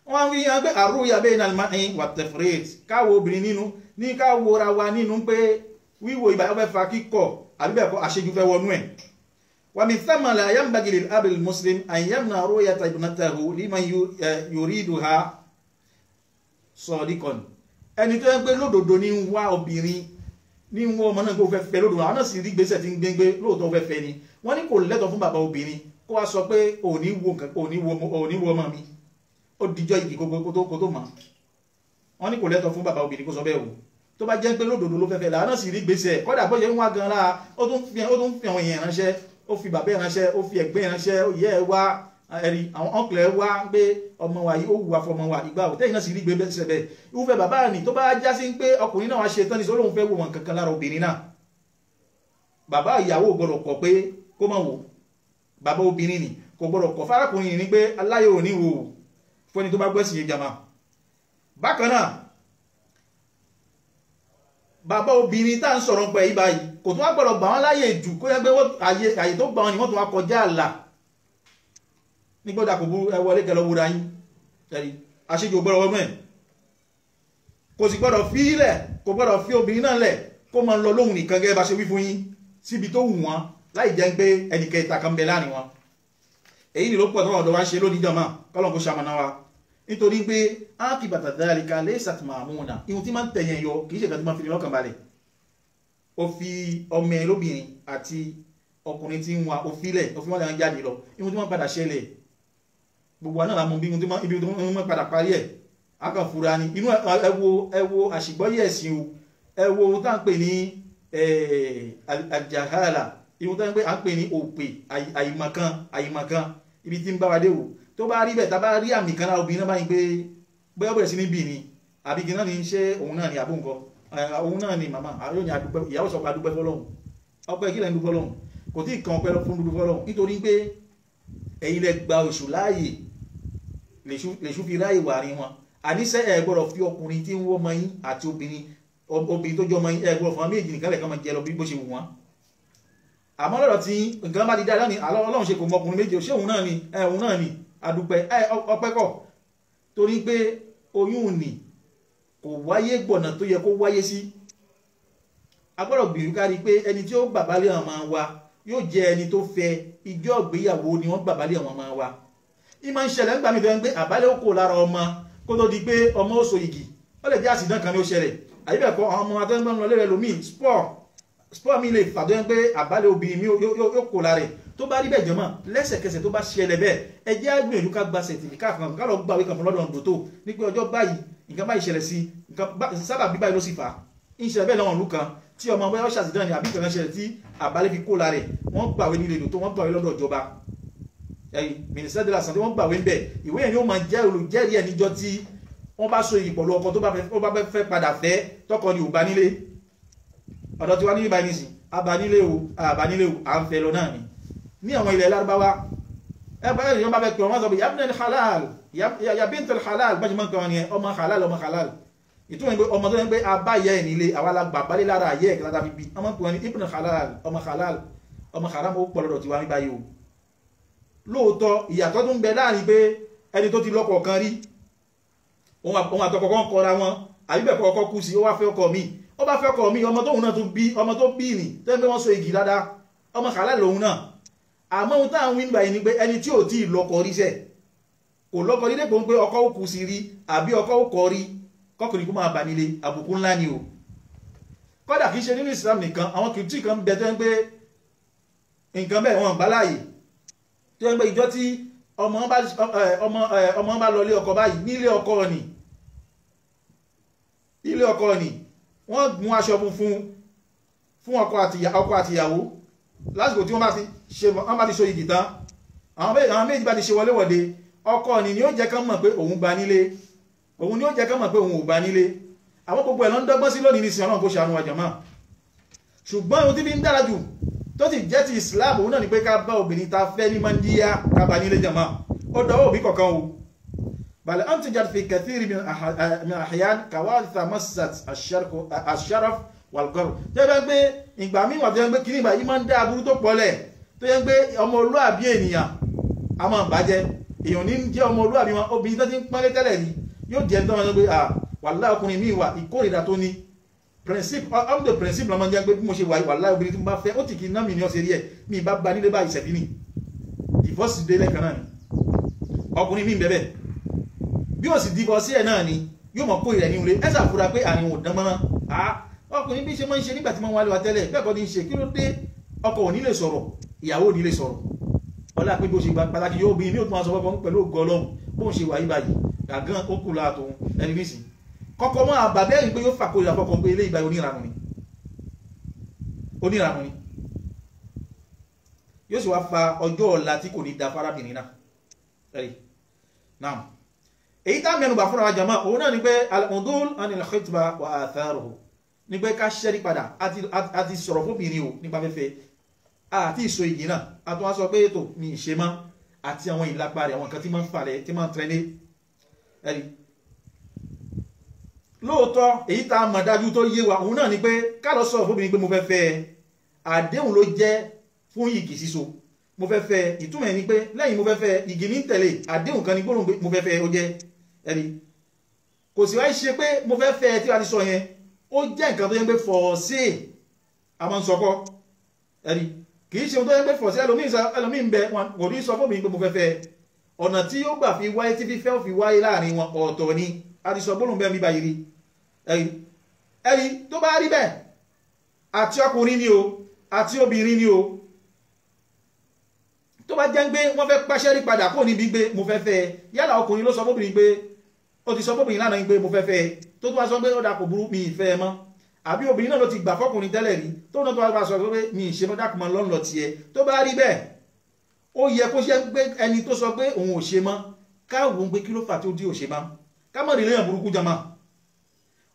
wọ́n fi hàn pé àrùyà bayna al-ma'i wa at-tafrit káwọ obìnrin ní ká wora wa nínú pé wíwo ìbàdàn fẹ́ fa kíkọ̀ àbí bẹ́ẹ̀ kọ́ àṣejù fẹ́ wọnú ẹ̀. wa min thamma la yanbaghi lil abi al muslim an yamna ru'yata ibnatihi liman yuriduha sadiqan. ẹni tó yẹ pé lódodo ní ń wá obìnrin ní ń wá ọmọ náà kó fẹ́ fẹ́ lódodo àwọn náà sì rí gbèsè tí ń gbéngbé lóòótọ́ fẹ́ fẹ́ ni wọ́n ní kò lẹ́tọ̀ọ́ fún bàbá obìnrin kó wá sọ pé òní wo ọmọ mi ó dijọ́ igi kó tó mọ̀. wọ́n ní kò lẹ́tọ̀ọ́ fún bàbá obìnrin kó sọ bẹ́ẹ̀ o tó bá jẹ́ pé lódodo ló fẹ́ fẹ́ làwọn náà sì rí gbèsè kọ́dà bó ṣe ń wá gan lára ó tún fi àwọn èèyàn ránṣẹ́ ó fi bàbá ránṣẹ́ ó fi ẹ̀gbẹ́ ránṣẹ́ ó yẹ ẹ wá ẹ̀rí àwọn ọ̀nkìlẹ̀ wá pé ọmọ wa yìí ó wù wá fọmọ wa ìgbà òtẹ́yìn náà sì rí gbèsè bẹ́ẹ̀ irúfẹ́ bàbá ni tó bá já sí pé ọkùnrin náà wá ṣe tán ní sọ́lọ́hún fẹ́ wò wọn kankan lára obìnrin náà bàbá ìyàwó gbọ́dọ̀ kọ̀ pé kó má wò bàbá obìnrin ni kò gbọ́dọ̀ kọ̀ fárakùnrin ní pé aláyọ̀ ò ní wò fún ẹni tó bá gbẹ́sìn yé jama. bákan náà bàbá obìnrin tá ń sọ̀rọ̀ pẹ̀ ibà yìí kò tún wá gbọ́dọ̀ gbà wọ́n láyè jù kó yẹ pé àyè tó gbà wọ́n ni wọ́n tún wá kọjá àlà nígbọ́dà kò bú ẹwọlé kẹlọ wúra yín ẹ̀rí àṣejù gbọ́dọ̀ wọ́n mẹ́ kò sì gbọ́dọ̀ fi ilẹ̀ kò gbọ́dọ̀ fi obìnrin náà lẹ̀ kó máa lọ lóhun nìkan gẹ́gẹ́ bá ṣe wí fún yín síbi tó wù wọ́n láì jẹ́ pé ẹnìkẹ́ ìta kan bẹ láàrin wọn. èyí ni ló pọ̀ tó wọ́n ọ̀dọ̀ wá ń ṣe lónìí jọ̀mọ́ kọ́lọ̀ kó ṣamọ̀nà wa nítorí pé áàkì bàtà dáríkà laysat ma'muna ihun tí máa ń tẹ̀yẹ̀ yọ kì í ṣe ìgbà tí máa fi ní lọ́kàn balẹ̀ ó fi ọmọ ẹ lóbìnrin àti ọkùnrin tí ń wa òfilẹ̀ òfin wọn lè jáde lọ ihun tí wọ́n padà ṣẹlẹ̀ gbogbo àná làmú bí ibi tí wọ́n padà parí ẹ̀ akànfura ni inú ẹwo àṣìgbọ́yẹ̀ ẹ̀sìn o ẹwo ohun tá à ń pè ní àjàhálà ihun tá à ń pè ní òpè àìmọ̀kan ibi tí ń bá wa dé o tó bá rí bẹ́ẹ̀ tá bá rí àmì kan lára obìnrin náà báyìí pé bóyá bẹ̀rẹ̀ sí ní bì ní àbí kí náà ní ṣe òun náà ní àbó nǹkan òun náà ní màmá àyò ní adúpẹ́ ìyàwó sọ pé adúpẹ́ fọlọ́hún ọpẹ́ kí lẹ́nu dúpẹ́ fọlọ́hún kò tí ì kan ọpẹ́ fún dúdú fọlọ́hún nítorí pé ẹ̀yin lẹ gba oṣù láàyè lèṣù fi ráyè wà rí wọn àníṣe ẹ gbọ́dọ̀ fi ọkùnrin tí ń wọ́ ọmọ yín àti obìnrin tó jọ ọmọ yín ẹ gbọ́dọ̀ fún wọn méjì nìkan lẹ́ẹ̀kan máa jẹ lọ bí bó ṣe wù wọ́n àmọ́ lọ́dọ̀ tí nǹkan bá di dáadáa ní Ọlọ́run ṣe kò mọ ọkùnrin méjì ṣé òun náà ni adúpẹ́ ọpẹ́ kọ́ torí pé oyún ni kò wáyé gbọ̀nà tó yẹ kó wáyé sí agbọ́dọ̀ gbìyànjú kárí pé ẹni tí ó gbàbálẹ̀ ọmọ wa yóò jẹ́ ẹni tó fẹ́ ìjọ ìgbéyàwó ni wọ́n gbàbálẹ̀ ọmọ wa ìmọ̀ ń ṣẹlẹ̀ nígbà mi fẹ́ ń gbé àbálẹ̀ ó kò lára ọmọ kó tó di pé ọmọ ó so igi ó lè jẹ́ àsìdán kan ní ó ṣẹlẹ̀ àyíbẹ̀kọ́ àwọn ọmọ atẹ́gbọ́n lọ lérẹ̀ lómi sport mi lè fàdó ẹ́ pé àbálẹ̀ obìnrin mi yóò kò lára ẹ̀ tó bá rí bẹ́ẹ̀ jọmọ́ lẹ́sẹ̀kẹsẹ̀ tó bá ṣẹlẹ̀ bẹ́ẹ̀ ẹ jẹ́ àgbìyànjú ká gba sẹ̀tìfíkà kan ká lọ gbàwé kan fún lọ́dọ̀ ọ̀dọ̀tò ní pé ọjọ́ báyìí nǹkan báyìí ṣẹlẹ̀ sí sábà bí báyìí ló sì fà á ń ṣẹlẹ̀ bẹ́ẹ̀ lọ́wọ́n ìlú kan tí ọmọ bóyá ó ṣàtìdán ni àbí kankan ṣẹlẹ̀ tí àbálẹ̀ fi kó lára ẹ̀ wọ́n gbàwé nílé ìlú tó wọ́n gbàwé lọ́dọ̀ ìjọba Ministère de la Santé wọ́n gbàwé ń bẹ̀ ìwé yẹn yóò máa jẹ́ olùjẹ́rìí ẹ̀ níjọ́ tí wọ́n bá so iyì pọ̀lú ọkọ tó bá fẹ́ padà fẹ́ tọkọ ni ò bá nílé ọ̀dọ̀ tí wá nílé báyìí nìsín abanílé o àbánílé o à ń fẹ́ lọ náà ni ní àwọn ilẹ̀ Lárúbáwá ẹgbẹ́ ènìyàn bá fẹ́ pè wọ́n sọ pé yabnal halal ya bintal halal bá ṣe mọ́ nǹkan ni ẹ ọmọ halal ìtumọ̀ pé ọmọ tó ń gbé abáyẹ ẹ̀ nílé àwa la gbà balẹ̀ lára ayé ẹ̀kẹ́ lára bíbí ọmọ pè wọ́n ní ibn halal ọmọ haram ó pọ̀ lọ́dọ̀ tí wá ní báyìí o lóòótọ́ ìyàtọ̀ tó ń bẹ láàrin pé ẹni tó ti lọ́kọ kan rí ohun àtọkọ̀ kan kọra wọn àbíbẹ̀kọ̀ ọkọ̀ kú sí ó wá fẹ́ ọkọ mi ó bá fẹ́ ọkọ mi ọmọ tóun náà tó bí ọmọ tó bí ní tó ń gbé wọ́n so igi dáadáa ọmọ halal lòun náà àmọ́ ohun táwọn wí nígbà yìí ni pé ẹni tí ò tí ì lọ́kọ rí sẹ́ kò lọ́kọ rí dépò ń pé ọkọ ó kú sí rí àbí ọkọ ó kọ rí kọkùnrin kó máa bà nílé àbùkù ńlá ni o kódà kìí ṣe nínú Islam nìkan àwọn kìtì kan bẹ tó ń gbé nǹkan bẹ́ẹ̀ wọn bá láàyè tó ń gbé ìjọ tí ọmọ bá lọ ilé ọkọ báyìí ní ilé ọkọ ni wọ́n mú aṣọ fún ọkọ àtìyàwó lásìkò tí wọ́n bá ti so igi tán àwọn méjì bá ti ṣe wọléwọ̀de ọkọ ni ó jẹ́ kán mọ̀ pé òun gba nílé òun ni ó jẹ́ kán mọ̀ pé òun ò gba nílé àwọn gbogbo ẹ̀ ló ń dọ́gbọ́n sí lónìí ní sin Ọlọ́run kó ṣàánú wa jàmá ṣùgbọ́n ohun tí fi ń dára jù tó ti jẹ́ ti Islam òun náà ni pé ká bá obìnrin ta fẹ́ ní mandíyá ká bá nílé jàmá ó dọwọ́ òbí kọ̀ọ̀kan o bal antijat fi kathiri min ahyan kawaritha massat asharaf walgọ́rù tó yẹ pé ìgbà míì wà tó yẹ pé kí ní ìgbà yìí máa ń dá aburú tó pọ̀lẹ̀ tó yẹ pé ọmọ olúàbí ènìyàn a máa bàjẹ́ èèyàn ní jẹ́ ọmọ olúàbí wọn obìnrin tó ti ń pọ́nlé tẹ́lẹ̀ rí yóò jẹ́ tó wọn pé wàláhì ọkùnrin míì wà ìkórìíra tó ní principe homme de principe lọ́mọ jẹ́ pé bí mo ṣe wà láì obìnrin tí mo bá fẹ́ ó ti kì í ná mi ní ọ̀sẹ̀ rí ẹ̀ mi bá ba nílé báyìí ṣẹ̀bí ni divorce dé lẹ́ẹ̀kan náà ni ọkùnrin mi ń bẹ̀bẹ̀ bí ó sì divorce ẹ̀ náà ni yóò mọ̀ kó ìrẹ̀ ní ilé ẹ̀ ṣàfura pé àrùn ò dán mọ́rán ọkùnrin bí ṣe máa ń ṣe nígbà tí wọ́n wá lé wa tẹ́lẹ̀ bẹ́ẹ̀ kọ́ ni ṣe kí ló dé ọkọ ò ní lè sọ̀rọ̀ ìyàwó ò ní lè sọ̀rọ̀ ọlá pé bó ṣe gba pàtàkì yóò bí mi ò tún máa sọ fọ́kàn pẹ̀lú ògo Ọlọ́run bó ń ṣe wà yí báyìí gàgán ó kù láàtò ẹni nísìn kọ́kọ́ mọ́ àbàbẹ́rìn pé yóò fàkóyà fọ́kàn pé ilé ìgbà oníranù ni yóò sì wá fa ọjọ́ ọ̀la tí kò ní da fárábìnrin náà ẹ̀rí náà èyí tá mẹ́nubà fúnra wa jàmá òun náà ni pé al-udul anil khitba wa atharuhu ní pé ká ṣẹ́rí padà àti sọ̀rọ̀ fóbìnrin o nípa fẹ́fẹ́ àti ìsọ igi náà a tún wá sọ pé ètò ní ìṣe mọ́ àti àwọn ìlàpá rẹ̀ àwọn nǹkan tí máa ń falẹ̀ tí máa ń tẹ́lé ẹ̀rí lóòótọ́ èyí tá a mọ̀ dájú tó yé wa òun náà ni pé ká lọ sọ̀rọ̀ fóbìnrin pé mo fẹ́ fẹ́ àdéhùn ló jẹ́ fún igi síso mo fẹ́ fẹ́ ìtumọ̀ ẹ̀ ni pé lẹ́yìn mo fẹ́ fẹ́ igi ní tẹ̀lé àdéhùn kan ní gbóòrùn pé mo fẹ́ fẹ́ ó jẹ́ ẹ̀rí kò sì wáyé ṣe pé mo fẹ́ fẹ́ tí a ti sọ yẹn ó jẹ́ nǹkan tó yẹ pé fọ̀ọ́sí a máa ń sọkọ́ ẹ̀rí kìí ṣe tó yẹ pé fọ̀ọ́sí ẹlòmíín bẹ wọn kò ní sọ fóbìnrin pé mo fẹ́ fẹ́ ọ̀nà tí ó gbà fi wáyé tí fífẹ́ ò fi wáyé láàrin wọn ọ̀tọ̀ ni a ti sọ gbóòrùn bẹ́ẹ̀ mi báyìí rí ẹ̀rí tó bá rí bẹ́ẹ̀ àti ọkùnrin ni o àti obìnrin ni o tó bá jẹ́ pé wọ́n fẹ́ pàṣẹ rí padà kó níbi gbé mo fẹ́ fẹ́ yálà ọkùnrin ló sọ fóbìnrin pé ó ti sọ fóbìnrin lánàá pé mo fẹ́ fẹ́ tó tó wá sọ pé ó dà kò burú mi ìfẹ́ mọ́ àbí obìnrin náà ló ti gbà fọkùnrin tẹ́lẹ̀ rí tó náà tó wá sọ pé mi ìṣe mọ́ dákùnmọ́ lọ́nà tiẹ̀ tó bá rí bẹ́ẹ̀ ó yẹ kó ṣe pé ẹni tó sọ pé òun ò ṣe mọ́ káwọn pé kí ló fà tó dí ò ṣe mọ́ ká mọ̀ nílẹ̀ burúkú jama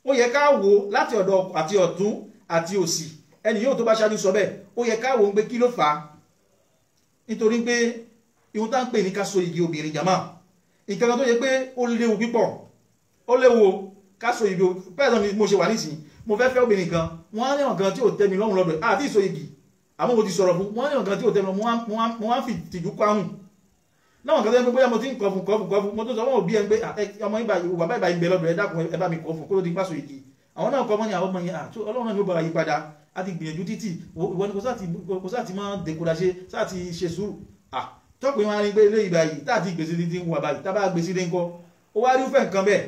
ó yẹ ká wò láti ọ̀dọ̀ àti ọ̀tún àti òsì ẹni yóò tó bá ṣáájú sọ bẹ́ẹ̀ ó yẹ ká wò pé kí ló fà á nítorí pé ihun tá ń pè ní ká so igi obìnrin jama nǹkan kan tó yẹ pé ó léwu pípọ̀ ó léwu ká so igi pẹ́ẹ̀sán ni mo ṣe wà nísìnyí mo fẹ́ fẹ́ obìnrin kan wọ́n á ní ọ̀gán tí ò tẹ́ mi lọ́rùn lọ́dọ̀ àti ìso igi àmọ́ mo ti sọ̀rọ̀ fún wọ́n á ní ọ̀gán tí ò tẹ́ mi lọ́rùn mo wá fi tìjú kọ́hùn náà nǹkan tó yẹ pé bóyá mo ti ń kọfún mo tó sọ wọn òbí ẹ pé ọmọ ìgbà bàbá ìgbà ìgbẹ́ lọ́dọ̀ ẹ dákun ẹ bá mi kọfún kó ló di pásò igi àwọn náà kọ́ mọ́ ní àwọn ọmọ yẹn àti ọlọ́run náà ló bá yí padà á ti gbìyànjú títì ìwọ ni kò sáà ti máa dèkúra ṣe sáà ti ṣe sùúrù tọ́pìn wọn á ní pé ilé ìgbà yìí táà ti gbèsè ti ń wà báyìí tá bá gbèsè lé ńkọ́ ó wá rí fẹ́ nǹkan bẹ́ẹ̀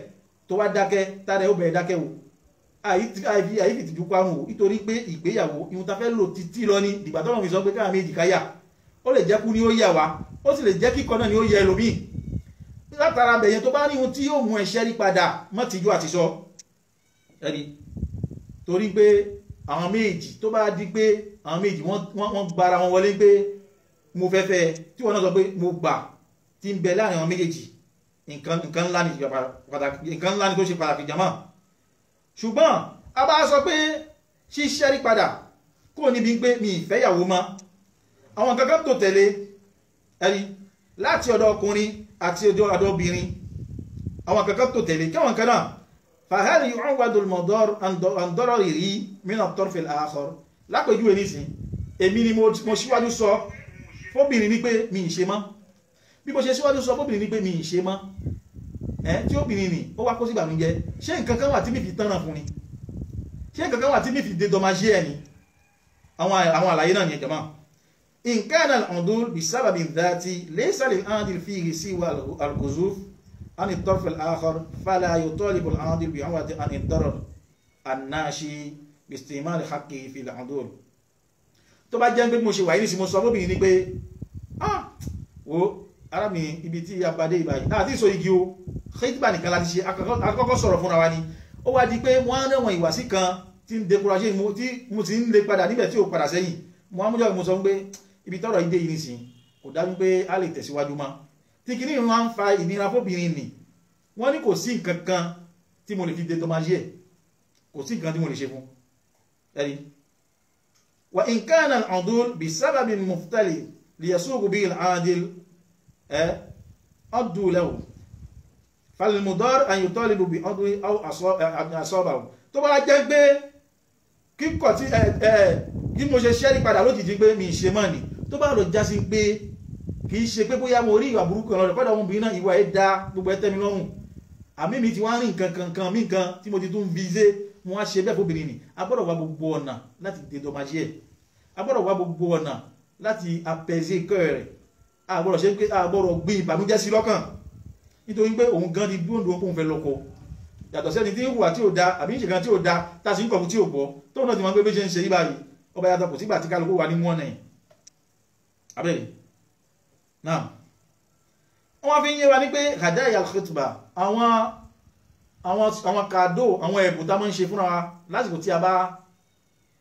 tó wá dákẹ́ tára ẹ̀ ó bẹ̀rẹ̀ dákẹ́ wò àyè fìtìjú parun o nítorí pé ìgbéyàwó ìhun ta fẹ́ lò títí lọ ní ìgbà tọ́lọ́run fi sọ pé káà méjì káyà ó lè jẹ́ kú ní ó yà wá ó sì lè jẹ́ kíkọ náà ni ó yẹ ẹlòmíì látara bẹ̀yẹn tó bá ní ohun tí yóò mú ẹ̀ṣẹ́ rí padà mọ́ tìjú àti sọ ẹni torí pé àwọn méjì tó bá di pé àwọn méjì wọ́n gbára wọn wọlé pé mo fẹ́ fẹ́ tí wọ́n náà sọ pé mo gbà tí ń bẹ láàrin àwọn méjèèjì nǹkan ńlá ni tó ṣe pàtàkì jama ṣùgbọ́n a bá sọ pé ṣíṣẹ́ rí padà kó níbi pé mi ìfẹ́yàwó mọ́ àwọn kankan tó tẹ̀lé ẹ̀rí láti ọ̀dọ̀ ọkùnrin àti ọ̀dọ̀ obìnrin àwọn kankan tó tẹ̀lé kí àwọn kan náà fàhálì yu'awwadul madar an dararihi min at-tarf al-akhar lápèjúwe nísìn èmi ni mo síwájú sọ fóbìnrin ní pé mi ì ṣe mọ́ bí mo ṣe síwájú sọ fóbìnrin ní pé mi ì ṣe mọ́ tí obìnrin ni ó wá kó sí ìbànújẹ́ ṣé nǹkan kan wà tí mi fi tánà fún ni ṣé nǹkan kan wà tí mi fi dé dọmajé ẹni àwọn àlàyé náà yẹn jama in kana al-udul bi sababin dhati laysa lil-'adil fihi siwa al-ghuzuf an at-tarf al-akhar fala yutalibu al-'adil bi 'awati an ad-darar an-nashi bi istimal haqqihi fi al-'udul tó bá jẹ́ pé mo ṣe wà ní sí mo sọ fóbìnrin ní pé wo arábìnrin ibi tí a bá dé ìbáyìí àti ìsọ igi o khitba nìkan láti ṣe akọ́kọ́ sọ̀rọ̀ fúnra wa ni ó wá di pé wọ́n rẹ̀wọ̀n ìwàsí kan tí ń dékúráṣẹ́ tí mo ti ń lè padà níbẹ̀ tí ó padà sẹ́yìn mo á mújọ́ mo sọ pé ibi tọ́rọ̀ ìdé yìí nìsín kò dájú pé a lè tẹ̀síwájú mọ́ tí kìíní ìrún wa ń fa ìnira fóbìnrin nì wọ́n ní kò sí nǹkan kan tí mo lè fi dé tọ́májí ẹ̀ kò sí nǹkan tí mo lè ṣe fún ẹ̀rí wa in kana al-'udul bi sababin muftali liyasuqu bihi al-'adil addu lahu falmudar an yutalibu bi adwi aw asabahu tó bá jẹ́ pé kíkọ̀ tí mo ṣe ṣẹ́rí padà lójijì pé mi ṣe mọ́ ni tó bá lọ já sí pé kì í ṣe pé bóyá mo rí ìwà burúkú ọ̀rọ̀ kọ́dọ̀ ọmọbìnrin náà ìwà ẹ̀ dá gbogbo ẹ̀ tẹ́ mi lọ́rùn àmì mi ti wá rí nǹkan mí nǹkan tí mo ti tún vize wọ́n á ṣe bẹ́ẹ̀ fóbìnrin ni a gbọ́dọ̀ wá gbogbo ọ̀nà láti dédommagé ẹ̀ a gbọ́dọ̀ wá gbogbo ọ̀nà láti apaiser cœur rẹ̀ a gbọ́dọ̀ ṣe pé a gbọ́dọ̀ gbé ìbànújẹ́ sí lọ́kàn nítorí pé òun gan ni dúró òun fẹ́ lọ́kọ yàtọ̀ sẹ́ni tí ń hùwà tí ò da àbí ń ṣe kan tí ò da tá a sì ń kọ̀ọ̀kú tí ò gbọ́ tóun náà ti máa ń gbé bí ṣe ń ṣe yí báyìí ọba yàtọ̀ kò sígbà tí kálukú wà ní mú ọ̀nà ẹ̀ abẹ́rẹ́ náà wọ́n fi ń yé wa ní pé hadaya al-khutba àwọn kàdó àwọn ẹ̀bùn tá máa ń ṣe fúnra wa lásìkò tí a bá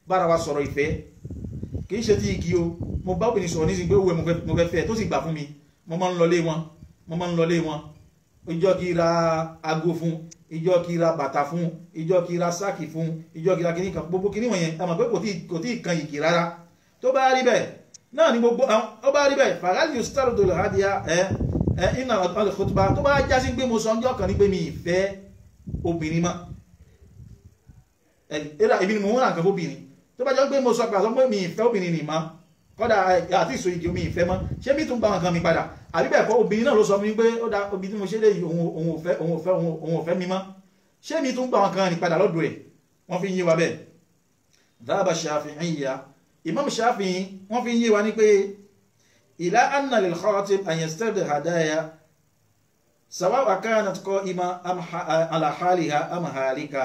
bára wa sọ̀rọ̀ ìfẹ́ kìí ṣe tí igi o mo bá obìnrin sọ̀rọ̀ nísìnyí pé owó ẹ̀ mo fẹ́ fẹ́ tó sì gbà fún mi mo máa ń lọlé wọn ìjọ kí ra ago fún ìjọ kí ra bàtà fún ìjọ kí ra sáàkì fún ìjọ kí ra kìíní kan gbogbo kìíní wọ̀nyẹn a mọ̀ pé kò tí ì kan ìgì rárá tó bá rí bẹ́ẹ̀ náà ni gbogbo ó bá rí bẹ́ẹ̀ fàgálì stars tó lè hádìá iná al-khutba tó bá já sí pé mo sọ ọjọ́ kan ní pé mi ìfẹ́ obìnrin mọ́ ẹ̀rà ibi ni mo ń rà nǹkan fóbìnrin tó bá jẹ́ pé mo sọ pé mi ìfẹ́ obìnrin nì mọ́ kọ́dà àti ìsò igi omi ìfẹ́ mọ́ ṣé mi tún gba nǹkan mi padà àbí bẹ́ẹ̀ kọ́ obìnrin náà ló sọ mi pé ó dá obì tí mo ṣe léyìí òun ò fẹ́ mi mọ́ ṣé mi tún gba nǹkan mi padà lọ́dọ̀ ẹ̀ wọ́n fi ń yé wa bẹ́ẹ̀ dhahaba Shafi'iyya Imam Shafi'i wọ́n fi ń yé wa ní pé ila anna lil khatib an yastadi hadaya sawa'a kanat qa'ima am ala haliha am halika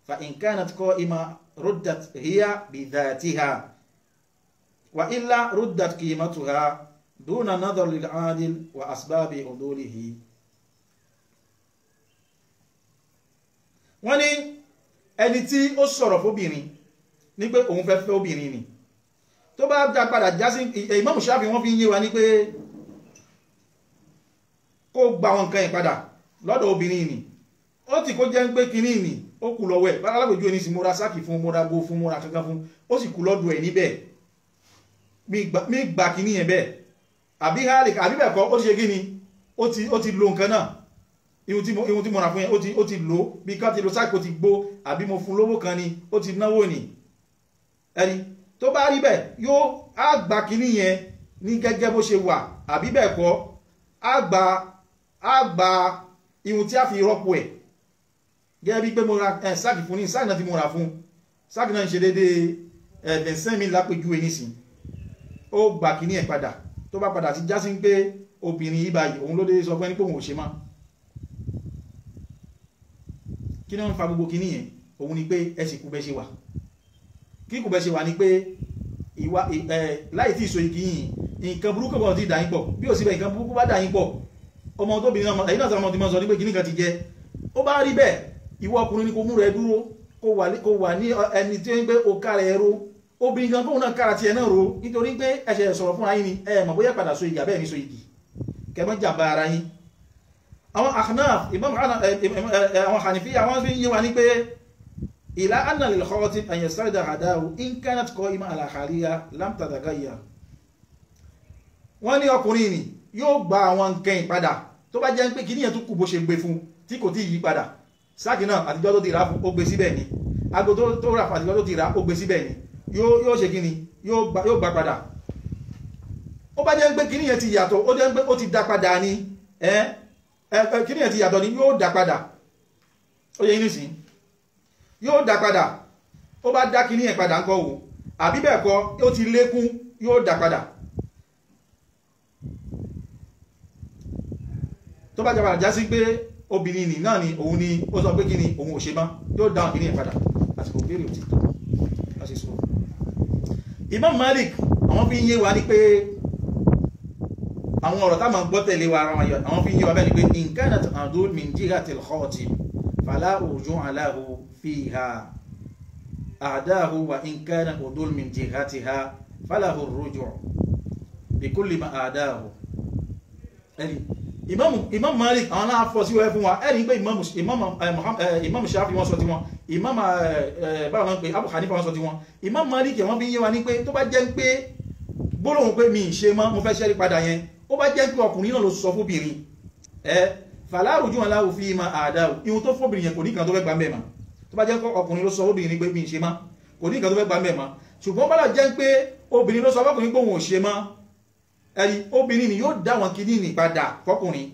fa in kanat qa'ima ruddat hiya bi dhatiha wa illa ruddat qimatuha duna nadhar lil 'adil wa asbabi udulihi. wọ́n ní ẹni tí ó sọ̀rọ̀ fóbìnrin ní pé òun fẹ́ fẹ́ obìnrin ni tó bá dá padà já sí Imam Shafi'i wọ́n fi ń yé wa ní pé kó gba àwọn nǹkan yẹn padà lọ́dọ̀ obìnrin ni ó ti kó jẹ́ ń pé kinní ni ó kù lọ́wọ́ ẹ̀ bá alábòjú ẹni sì múra sáàkì fún múra go fún múra kankan fún ó sì kù lọ́dọ̀ ẹ̀ níbẹ̀ mi gbà kinní yẹn bẹ́ẹ̀ àbí hálìkà àbí bẹ́ẹ̀ kọ́ ó ti ṣe kíni ó ti lo nǹkan náà ihun tí mo rà fún yẹn ó ti lò bí ká ti lo sáàkì ó ti gbó àbí mo fún lówó kan ni ó ti náwó ni ẹni tó bá rí bẹ́ẹ̀ yóò á gba kinní yẹn ní gẹ́gẹ́ bó ṣe wà àbí bẹ́ẹ̀ kọ́ á gba ihun tí a fi rọ́pò ẹ̀ gẹ́gẹ́ bí pé mo ra sáàkì fún ní sáàkì náà tí mo rà fún sáàkì náà ń ṣe dédé 25,000 lápéjú ẹnìsìn ó gbà kíní ẹ̀ padà tó bá padà ti já sí pé obìnrin yìí báyìí òun ló dé sọ fún ẹni pé òun ò ṣe mọ́ kí ni wọ́n ń fa gbogbo kíní yẹn òun ni pé ẹ sì kú bẹ́ ṣe wà kí kú bẹ́ ṣe wà ni pé ìwà láì tí ìso igi yìí nǹkan burúkú bọ̀ ti dà yín pọ̀ bí ó sì bẹ̀ nǹkan burúkú bá dà yín pọ̀ ọmọ tóbìnrin náà ẹ̀yìn náà sọ ọmọ tí mo sọ ní pé kíní kan ti jẹ ó bá rí bẹ́ẹ̀ ìwọ ọkùnrin ni kò mú rẹ dúró kó wà ní ẹni tí ó ń gbé òkà rẹ̀ ro obìnrin gan kóhun náà kára tiẹ̀ náà ro nítorí pé ẹ̀ṣẹ̀ sọ̀rọ̀ fúnra yín ni ẹ mọ̀ bóyá padà so igi àbẹ́ẹ̀ ní so igi kẹmọ́ jàmbá ara yín àwọn Ahnaf àwọn Hanifiya àwọn fi ń yé wa ní pé ila anna lil khatib an yastarida hadahu in kanat qa'ima ala haliha lam tataghayyar wọ́n ní ọkùnrin ni yóò gba àwọn nǹkan ìpadà tó bá jẹ́ pé kí níyẹn tó kù bó ṣe gbé fún tí kò tí yí padà sáàkì náà àtijọ́ tó ti rà fún ó gbé síbẹ̀ ni ago tó rà fún àtijọ́ tó ti rà ó gbé síbẹ̀ ni yóò ṣe kí ni yóò gbà padà ó bá jẹ́ pé kí níyẹn ti yàtọ̀ ó jẹ́ pé ó ti dá padà ni kí níyẹn ti yàtọ̀ ni yóò dá padà ó yẹ inú sí yóò dá padà ó bá dá kí níyẹn padà ńkọ́ wò àbí bẹ́ẹ̀ kọ́ ó ti lékún yóò dá padà tó bá jàbàrà já sí pé obìnrin nì náà ni òun ni ó sọ pé kí ni òun ò ṣe mọ́ yóò dáhùn kí ní ẹ̀ padà àsìkò bèèrè òtí láti sọ Imam Malik àwọn fi ń yé wa ní pé àwọn ọ̀rọ̀ táwọn gbọ́ tẹ̀lé wa ara wọn yọ àwọn fi ń yé wa bẹ́ẹ̀ ni pé in kanat adul min jihatil khatib fala urju'a lahu fiha a'dahu wa in kana adul min jihatiha falahu ar-ruju' bi kulli ma a'dahu Imam Malik àwọn náà fọ́ sí wẹ́ fún wa ẹ̀rí pé Imam Shafi wọ́n sọ ti wọn Imam báwọn pé Abu Hanifa wọ́n sọ ti wọn Imam Malik wọ́n bí yé wa ní pé tó bá jẹ́ pé gbólóhùn pé mi ṣe mọ́ mo fẹ́ ṣẹ́rí padà yẹn ó bá jẹ́ pé ọkùnrin náà ló sọ fóbìnrin fala rujua lahu fima a'dahu ihun tó fóbìnrin yẹn kò ní kan tó fẹ́ gbà mẹ́ma tó bá jẹ́ pé ọkùnrin ló sọ fóbìnrin pé mi ṣe mọ́ kò ní kan tó fẹ́ gbà mẹ́ma ṣùgbọ́n bá jẹ́ pé obìnrin ló sọ fóbìnrin pé òun ò ṣe mọ́ ẹ̀rí obìnrin ni yóò dá wọn kìíní ní padà fọ́kùnrin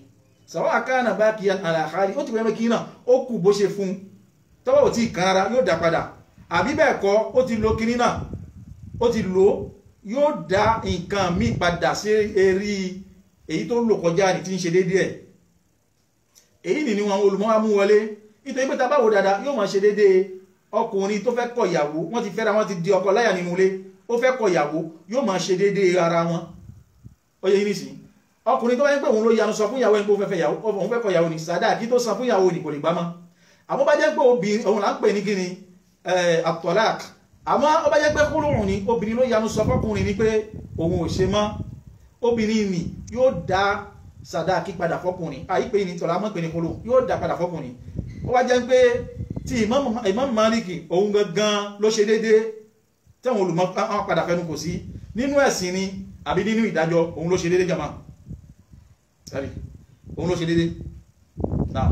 sàwọ́ àkáànà bá kí aláàkárí ó ti wẹ́mẹ́ kí náà ó kù bó ṣe fún tọ́wọ́ ò tí kan ara yóò dá padà àbí bẹ́ẹ̀ kọ́ ó ti lo kinní náà ó ti lò yóò dá nǹkan míì padà sí eré èyí tó lò kọjá ní tí ń ṣe déédéé ẹ̀ èyí ni wọn olùmọ́ mú wọlé nítorí pé tá bá wò dáadáa yóò máa ṣe déédéé ọkùnrin tó fẹ́ kọ ìyàwó wọ́n ti fẹ́ra wọn ti di ọkọ láyà nínú ilé ó fẹ́ kọ ìyàwó yóò máa ṣe déédéé ara wọn ó yẹ ní sí ọkùnrin tó bá ń pè òun ló yanu sọ fún ìyàwó ẹni pé òun fẹ́ kọ ìyàwó ní sàdáàkì tó san fún ìyàwó ní kò lè gbá mọ́ àmọ́ bá jẹ́ pé obìnrin òun là ń pè ní kíni at-talaq àmọ́ ó bá jẹ́ pé kúròrùn ni obìnrin ló yanu sọ fọ́kùnrin ní pé òun ò ṣe mọ́ obìnrin ni yóò dá sàdáàkì padà fọ́kùnrin àyípe ní tọ́lá mọ́ pé ní kúrò yóò dá padà fọ́kùnrin ó wá jẹ́ pé tí Imam Maliki òun gangan ló ṣe déédéé tẹ́wọ̀n olùmọ̀ padà fẹnu kò sí nínú ẹ̀sìn ni àbí nínú ìdájọ́ òun ló ṣe déédéé jama sorry òun ló ṣe déédéé now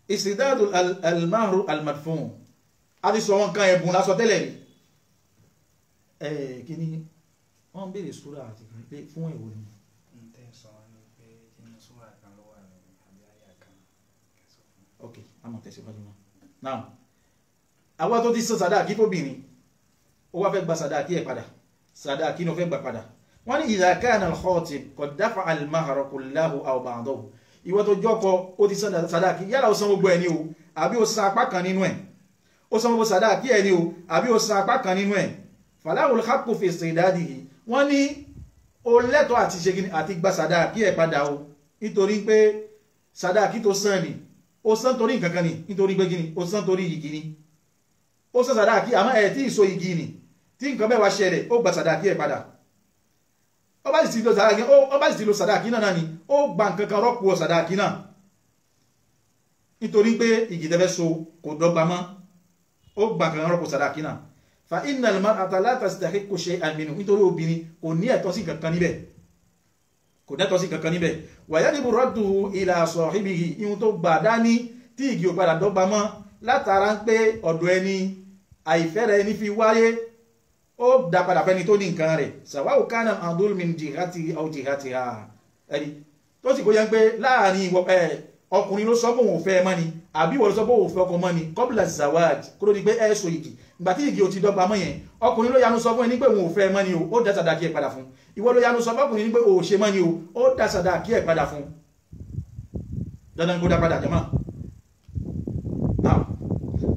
ìsìdádù al-mahru al-madfun a ti sọ wọn kan ẹ̀bùn lásọ tẹ́lẹ̀ rí kí ni wọ́n bèèrè súra àti pé fún ẹ̀wọ̀ ni ok a mọ̀ tẹ̀síwájú náà now àwọn tó ti sọ sàdáàkí fóbìnrin ó wá fẹ́ gba sàdáàkí ẹ̀ padà sàdáàkí ní ó fẹ́ gbà padà wọ́n ní idha kana al-khatib qad dafa'a al-mahra kullahu aw ba'dahu ìwọ tó jọ́kọ ó ti san sàdáàkí yálà ó san gbogbo ẹ̀ ní o àbí ó san apá kan nínú ẹ̀ ó san gbogbo sàdáàkí ẹ̀ ní o àbí ó san apá kan nínú ẹ̀ falahul haqqu fi istidadihi wọ́n ní ó lẹ́tọ̀ọ́ àti ṣe kíni àti gba sàdáàkí ẹ̀ padà o nítorí pé sàdáàkí tó san ni ó san torí nǹkan kan ni nítorí pé kíni ó san torí igi ni ó san sàdáàkí àmọ́ ẹ̀ tí ìso igi ni tí nǹkan mẹ́wàá ṣẹlẹ̀ ó gba sàdáàkí ẹ̀ padà ó bá sì ti lo sàdáàkí náà ni ó gba nǹkan kan rọ́pò sàdáàkí náà nítorí pé igi tẹ́fẹ́ so kò dọ́gba mọ́ ó gba nǹkan kan rọ́pò sàdáàkí náà fa innal mar'ata la tastahiqqu shay'an minhu nítorí obìnrin kò ní ẹ̀tọ́ sí kankan níbẹ̀ kò dẹ́tọ́ sí kankan níbẹ̀ wa yajibu radduhu ila sahibihi ihun tó gbà dání tí igi ò padà dọ́gba mọ́ látara ń pé ọ̀dọ̀ ẹni àìfẹ́rẹ̀ ẹni fi wáyé ó dá padà fẹ́ni tó ní nǹkan rẹ̀ sàwáwò kánà àdúrà min jihati aw jihatiha ẹni tó sì kó yẹn pé láàrin ọkùnrin ló sọ pé òun ò fẹ́ mọ́ ni àbí ìwọ ló sọ pé òun ò fẹ́ ọkọ mọ́ ni qabla zawaj kúrò ní pé ẹ so igi ìgbà tí igi ò ti dọ́gba mọ́ yẹn ọkùnrin ló yanu sọ fún ẹni pé òun ò fẹ́ mọ́ ni o ó dá sàdáàkí ẹ̀ padà fún ìwọ ló yanu sọ fọkùnrin ní pé òun ò ṣe mọ́ ni o ó dá sàdáàkí ẹ̀ padà fún dandan kó dá padà jama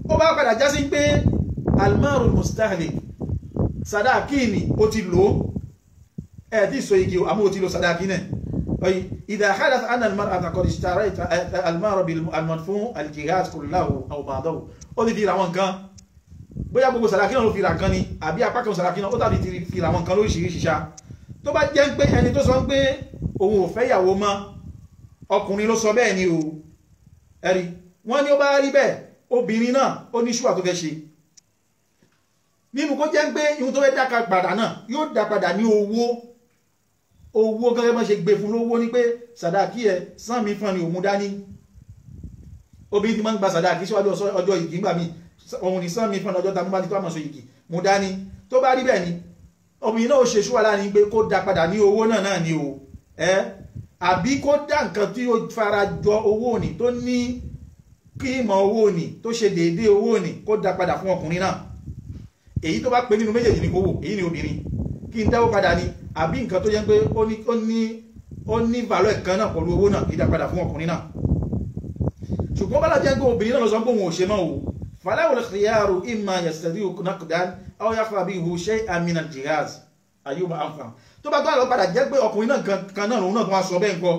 ó bá padà já sí pé almarul mustahlik sàdáàkí ni ó ti lò ẹ̀ tí so igi àmọ́ ó ti lò sàdáàkí náà إذا حدث أن المرأة قد اشتريت المهر بالمدفوع الجهاز كله أو بعضه ó ti fi ra wọn kan bóyá gbogbo sàdáàkí náà ló fi ra kan ni àbí apá kan sàdáàkí náà ó tàbí ti fi ra wọn kan lóríṣiríṣi ṣá tó bá jẹ́ pé ẹni tó sọ pé òun ò fẹ́ ìyàwó mọ́ ọkùnrin ló sọ bẹ́ẹ̀ ni o ẹ̀rí wọ́n ní ó bá rí bẹ́ẹ̀ obìnrin náà ó ní ṣúwà tó fẹ́ ṣe nínú kó jẹ́ pé ihun tó fẹ́ dá padà náà yóò dá padà ní owó gẹ́gẹ́ bọ́n ṣe gbé fún lówó ní pé sàdáàkí ẹ̀ sán mi fún ni òun dání obìnrin ti máa ń gba sàdáàkí síwájú ọjọ́ ìgì ńgbà mi òun ni sán mi fún ọjọ́ tàbí bá ti tó àmọ̀sọ ìgì mú dání tó bá rí bẹ́ẹ̀ ni obìnrin náà ó ṣe ṣúwà láàrin pé kó dá padà ní owó náà ni o àbí kó dá nǹkan tí ó fara jọ owó ni tó ní kíìmọ̀ owó ni tó ṣe déédéé owó ni kó dá padà fún ọkùnrin náà èyí tó bá pè nínú méjèèjì ní kówó èyí ni obìnrin kí n dáwó padà ní àbí nǹkan tó jẹ́ pé ó ní value kan náà pẹ̀lú owó náà ìdápadà fún ọkùnrin náà ṣùgbọ́n bá lájẹ́ pé obìnrin náà lọ sọ pé òun ò ṣe mọ́ o falahu al-khiyaru imma yastadi'u naqdan aw yakhfa bihi shay'an min al-jihaz ayyuma anfa tó bá gbá lọ padà jẹ́ pé ọkùnrin náà kan náà lòun náà tó wá sọ bẹ́ẹ̀ nǹkan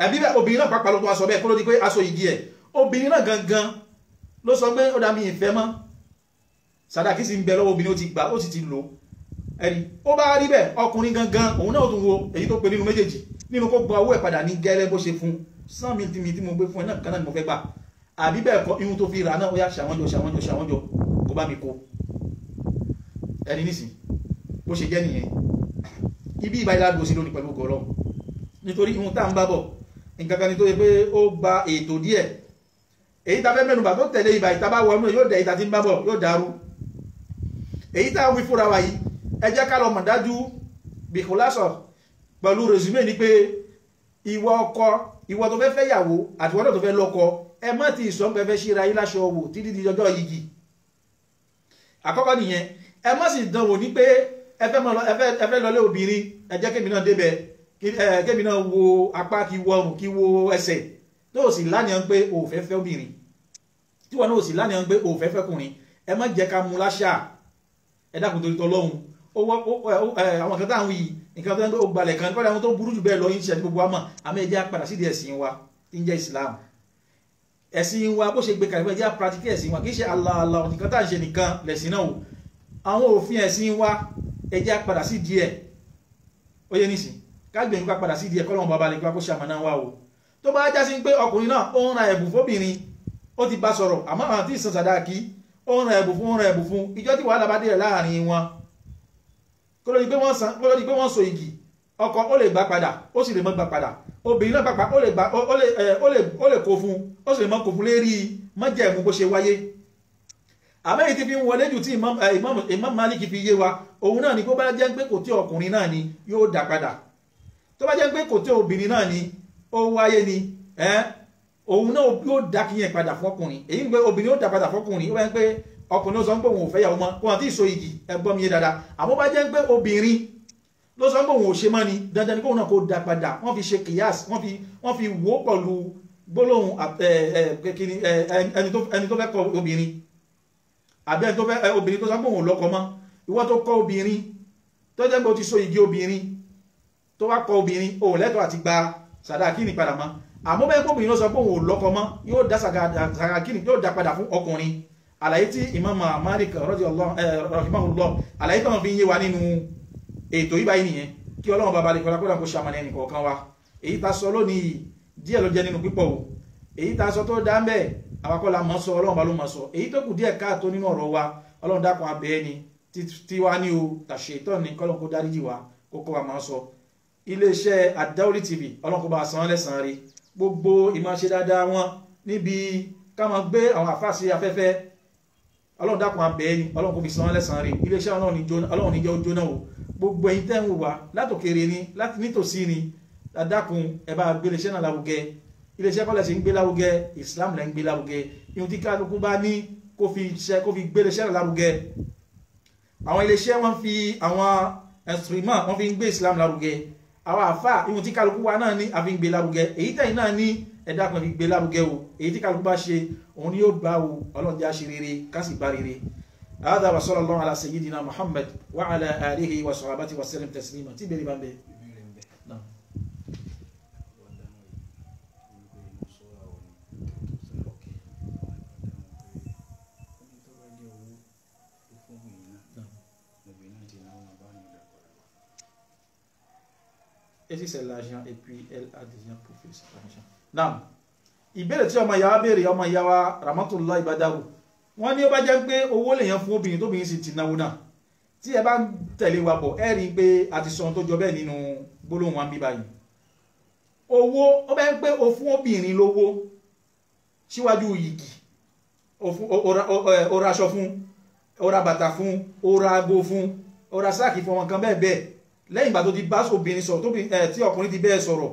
ẹ̀bí obìnrin náà pàpà ló tó wá sọ bẹ́ẹ̀ kó ló di pé aṣọ ìdí ẹ̀ obìnrin náà gangan ló sọ pé ó dá mi ìfẹ́ mọ́ sàdáàkí sì ń bẹ lọ́wọ́ obìnrin ó ti gbà ó sì ti lò ẹ̀rí ó bá rí bẹ́ẹ̀ ọkùnrin gangan òun náà tún wo èyí tó pè nínú méjèèjì nínú kó gba owó ẹ̀ padà ní gẹ́lẹ́ bó ṣe fún sán mi tí mo gbé fún ẹ náà kan náà ni mo fẹ́ gbà àbí bẹ́ẹ̀ kọ́ ihun tó fi rà náà ó yá ṣàwọ́njọ kó bá mi kó ẹni nísìn bó ṣe jẹ́ nìyẹn ibi ìbá ilá gbòsí lónìí pẹ̀lú gọ́ọ̀lọ́ nítorí ihun tá ń bá bọ̀ nǹkan kan ni tó yẹ pé ó gba ètò díẹ̀ èyí tá fẹ́ mẹ́nubà tó tẹ̀lé ibà ìta bá wọnú yóò dẹ̀ ìta tí ń bá bọ̀ yóò dàrú èyí tá wí fúnra wa yìí ẹ jẹ́ ká lọ mọ̀ dájú bí kò lásọ̀ pẹ̀lú résumé ni pé ìwọ ọkọ ìwọ tó fẹ́ fẹ́ yàwó àti wọ́n tó fẹ́ lọ́kọ ẹ má ti sọ pé fẹ́ ṣíra yín láṣọ wò títí di ọjọ́ yìí àkọ́kọ́ nìyẹn ẹ má sì dánwò ní pé ẹ fẹ́ lọlé obìnrin ẹ jẹ́ kémi náà débẹ̀ kémi náà wo apá kí wo ọrùn kí wo ẹsẹ̀ tó sì lánìyàn pé o fẹ́ fẹ́ obìnrin tí wọn náà sì lánìyàn pé o fẹ́ fẹ́ kùnrin ẹ má jẹ́ ká mú láṣà ẹ dákun torí tọlọ́hun àwọn kan táwọn yìí nǹkan tó ń gbé gbalẹ̀ kan kọ́lẹ̀ àwọn tó burú jù bẹ́ẹ̀ lọ yín ṣe gbogbo àmọ́ àmọ́ ẹ jẹ́ á padà sídìí ẹ̀sìn wa tí ń jẹ́ Islam ẹ̀sìn wa bó ṣe gbé kalẹ̀ ẹ jẹ́ á practice ẹ̀sìn wa kì í ṣe Allah nìkan tá à ń ṣe nìkan lẹ̀sìn náà o àwọn òfin ẹ̀sìn wa ẹ jẹ́ á padà sídìí ẹ̀ ó yẹ nísìn kágbẹ̀yìn ká padà sídìí ẹ̀ kọ́lọ́mù bàbá lè kó ṣàmọ̀nà wa o tó bá já sí pé ọkùnrin náà ó ń ra ẹ̀bùn fóbìnrin ó ti bá sọ̀rọ̀ àmọ́ àwọn tí ìsan sàdáàkì ó ń ra ẹ̀bùn fún ìjọ tí wàhálà bá dé láàrin wọn kó ló di pé wọ́n so igi ọkọ ó lè gbà padà ó sì lè mọ́ gbà padà obìnrin náà pàpà ó lè kó fún ó sì lè mọ́ kó fún lérí mọ́jẹ̀mú bó ṣe wáyé àmẹ́yìn ti fi ń wọlé jù tí Imam Malik fi yé wa òun náà ni kó bá jẹ́ pé kò tí ọkùnrin náà ni yóò dá padà tó bá jẹ́ pé kò tí obìnrin náà ni ó wáyé ni òun náà yóò dá kí yẹn padà fọkùnrin èyí ń pé obìnrin ó dá padà fọkùnrin ó wá ń pé ọkùnrin ló sọ pé òun ò fẹ́ yàwó mọ́ wọn àti ìso igi ẹgbọ́n mi yé dáadáa àmọ́ bá jẹ́ pé obìnrin ló sọ pé òun ò ṣe mọ́ ni dandan ni kóun náà kó dá padà wọ́n fi ṣe kìyàs wọ́n fi wò pẹ̀lú gbólóhùn ẹni tó fẹ́ kọ obìnrin àbí ẹni tó fẹ́ obìnrin tó sọ pé òun ò lọ́kọ mọ́ ìwọ tó kọ obìnrin tó jẹ́ pé ó ti so igi obìnrin tó wá kọ obìnrin ò lẹ́tọ̀ọ́ àti gba sàdáàkì padà mọ́ àmọ́ bẹ́ẹ̀ kóbìnrin ló sọ pé òun ò lọ́kọ mọ́ yóò dá sàdáàkì yóò dá padà fún ọkùnrin àlàyé tí Imam Malik rahimahullah àlàyé tó wọ́n fi ń yé wa nínú ètò yìí báyìí nìyẹn kí Ọlọ́run bàbá lè kọ́lá kó dàkó ṣàmàlẹ́ ẹnì kọ̀ọ̀kan wa èyí tá sọ lónìí díẹ̀ ló jẹ́ nínú pípọ̀ o èyí tá sọ tó dá ń bẹ̀ àwakọ́lá mọ́ sọ Ọlọ́run bá ló mọ́ sọ èyí tó kù díẹ̀ káàtó nínú ọ̀rọ̀ wa Ọlọ́run dákun abẹ́ ẹni tí wá ní o tàṣetọ́ ní kọ́lọ́n kó dáríjì wa kó kọ́ wa máa sọ iléeṣẹ́ Ad-Dawri TV Ọlọ́run kó bá san lẹ́san rí gbogbo ìmáṣe dáadáa wọn níbi ká máa gbé àwọn àfáàsí afẹ́fẹ́ Ọlọ́run dákun abẹ́ ni Ọlọ́run kó fi san lẹ́san rí iléeṣẹ́ Ọlọ́run níjẹ́ ojú náà o gbogbo ẹ̀yin tẹ́ ń wò wá látòkèrè ni láti nítòsí ni dákun ẹ bá gbé iléeṣẹ́ náà lárugẹ iléeṣẹ́ kọ́lẹ̀ sí ń gbé lárugẹ Islam lẹ́ ń gbé lárugẹ ihun tí kálukú bá ní kó fi gbé iléeṣẹ́ náà lárugẹ àwọn iléeṣẹ́ wọn fi àwọn instrument wọn fi ń gbé Islam lárugẹ àwọn àfà ihun tí kálukú wa náà ní àfi ń gbé lárugẹ èyí tẹ̀yin náà ní ẹ dákun fi gbé lárugẹ o èyí tí kálukú bá ṣe òun ni yóò bá o Ọlọ́run jẹ́ àṣẹ rere ká sì bá rere. هذا وصلى الله على سيدنا محمد وعلى آله وصحبه وسلم تسليما تبري بامبي نعم et si c'est l'argent et puis elle a déjà profité cet argent. Naam. Ìbéèrè tí ọmọ ìyá wa béèrè ọmọ ìyá wa Ramatullahi Badawu wọ́n ní ó bá jẹ́ pé owó lèyàn fún obìnrin tóbìnrin sì ti náwó náà tí ẹ bá ń tẹ̀lé wa bọ̀ ẹ rí i pé a ti sọ ohun tó jọ bẹ́ẹ̀ nínú gbólóhùn wa ń bí báyìí owó ó bá ń pé o fún obìnrin lówó síwájú yìgì o ra aṣọ fún o ra bàtà fún o ra ago fún o ra sáàkì fún ọmọ kan bẹ́ẹ̀ bẹ́ẹ̀ lẹ́yìn ìgbà tó ti bá obìnrin sọ̀rọ̀ tí ọkùnrin ti bẹ́ẹ̀ sọ̀rọ̀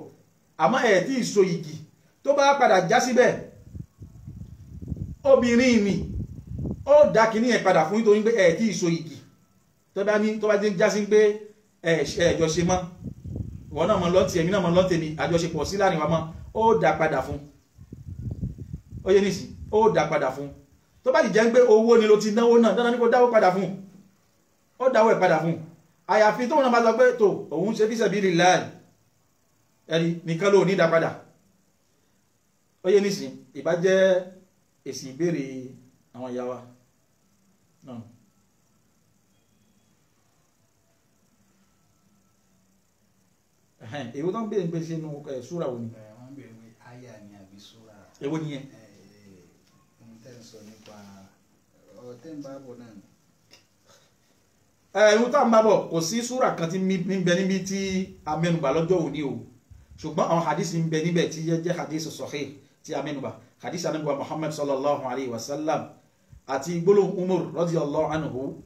àmọ́ ẹ̀ tí ì so yìgì tó bá padà já síbẹ̀ obìnrin mi ó dá kìíní ẹ̀ padà fún nítorí pé ẹ̀ tí ì so igi tó bá já sí pé ẹ̀jọ ṣe mọ́ wọ́n náà mọ́ lọ́tì ẹ̀mí náà mọ́ lọ́tì mi àjọṣepọ̀ sí láàrin wa mọ́ ó dá padà fún ó yé nìsí ó dá padà fún tó bá ti jẹ́ pé owó ni ló ti náwó náà dandan ní kó dáwó padà fún ó dáwó ẹ̀ padà fún àyàfi tóun náà bá sọ pé tó òun ṣe fi sabilillah ẹ̀rí nìkan ló ní dá padà ó yé nìsí ìbá jẹ́ èsì ìbéèrè àwọn ìyá wa náà èwo tó ń béèrè gbé sínú súra wo ni wọ́n béèrè pé àyà ni àbí súra èwo nìyẹn ohun tẹ́ ń sọ nípa ọ̀rọ̀ tẹ́ ń bá bọ̀ náà ni. ohun tá à ń bá bọ̀ kò sí súra kan tí ń bẹ níbi tí a mẹ́nubà lọ́jọ́ òní o ṣùgbọ́n àwọn hadith ń bẹ níbẹ̀ tí jẹ́ hadith sahih tí tí a mẹ́nubà hadith Ànábì wa Muhammad sallallahu alayhi wa sallam àti gbólóhùn Umar radiyallahu anhu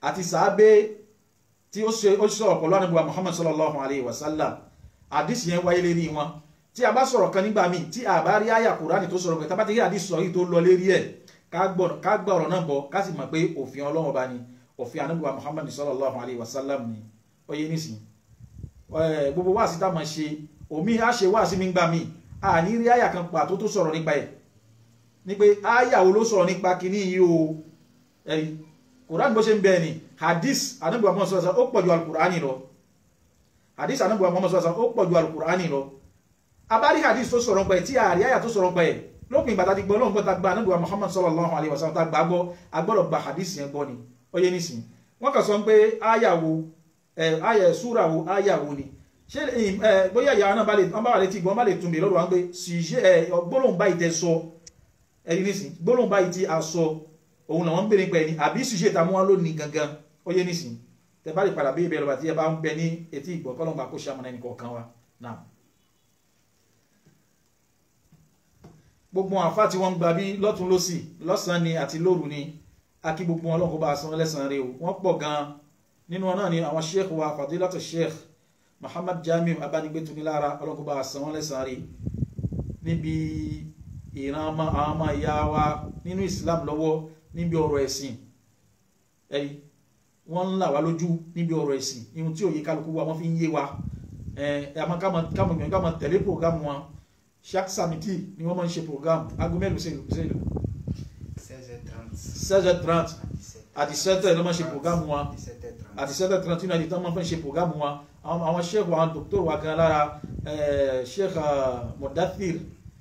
àti sàábé tí ó sọ̀rọ̀ pẹ̀lú Ànábì wa Muhammad sallallahu alayhi wa sallam hadith yẹn wáyé lérí wọn tí a bá sọ̀rọ̀ kan nígbà míì tí a bá rí àyà Kùránì tó sọ̀rọ̀ pé tá bá ti rí hadith sọ̀rọ̀ tó lọ lérí ẹ̀ ká gbà ọ̀rọ̀ náà bọ̀ ká sì mọ̀ pé òfin Ọlọ́run bá ní òfin Ànábì wa Muhammad sallallahu alayhi wa sallam ni ó yé nísìn gbogbo wá sí tá máa ṣe omi á ṣe wá sí mi gbà míì a ní rí àyà kan pàtó tó sọ̀rọ̀ nípa ẹ̀ ní pé àyà wo ló sọ̀rọ̀ nípa kíní yìí o ẹ̀rí Kùránì bó ṣe ń bẹ ni hadith Ànábì wa Muhammad sallallahu alayhi wa sallam ó pọ̀ ju al-Kùránì lọ hadith Ànábì wa Muhammad sallallahu alayhi wa sallam ó pọ̀ ju al-Kùránì lọ abárí hadith tó sọ̀rọ̀ pẹ̀ tí àrí àyà tó sọ̀rọ̀ pẹ̀ lópin ìgbà tá ti gbọ́ lóhùn gbọ́ta gba Ànábì wa Muhammad sallallahu alayhi wa sallam tá gbà gbọ́ agbọ́dọ̀ gba hadith yẹn gbọ́ ni ó yé nísìn wọ́n kàn sọ pé àyà wo àyà súra wo àyà wo ni ṣé bóyá ìyá náà bá lè tí gbọ́n bá lè tún mi lọ́dọ̀ wá ń pé ṣìṣẹ́ gbólóhùn báyìí tẹ sọ ẹni nísìn gbólóhùn báyìí tí a sọ òun làwọn ń bèrè pẹ̀ ni àbí ṣìṣẹ́ ta mú wá lónìí gangan ó yé nísìn tẹ bá lè padà bí ibẹ̀ lọ́ba tí ẹ bá ń bẹ ní etí ìgbọ́ kọ́lọ́ngbà kó ṣàmùnà ẹnì kọ̀ọ̀kan wa náà. gbogbo àfá tí wọ́n ń gba bí lọ́tún lọ́sì lọ́sàn ni àti lóru ni a kí gbogbo wọn lọ́kọ́ bá san lẹ́sàn rẹ̀ o wọ́n pọ̀ gan nínú wọn náà ni àwọn sheikh wa fadilatu sheikh Muhammad Jamiu Abanigbetunilára ọlọ́kọ́ bá san wọ́n lẹ́sàn rẹ̀ níbi ìran àwọn ọmọ ìyá wa nínú Islam lọ́wọ́ níbi ọ̀rọ̀ ẹ̀sìn ẹ̀rí wọ́n ń là wá lójú níbi ọ̀rọ̀ ẹ̀sìn ihun tí òye kálukú wa wọ́n fi ń yé wa ká mọ̀ tẹ̀lé program wọn chaque samedi ni wọ́n máa ń ṣe programme aago mélòó c'est 16h30 à 17h ló máa ń ṣe programme wọn à 17h30 ní àdìtàn máa ń ṣe programme wọn àwọn sheikh wa docteur wa gan lára sheikh Mudathir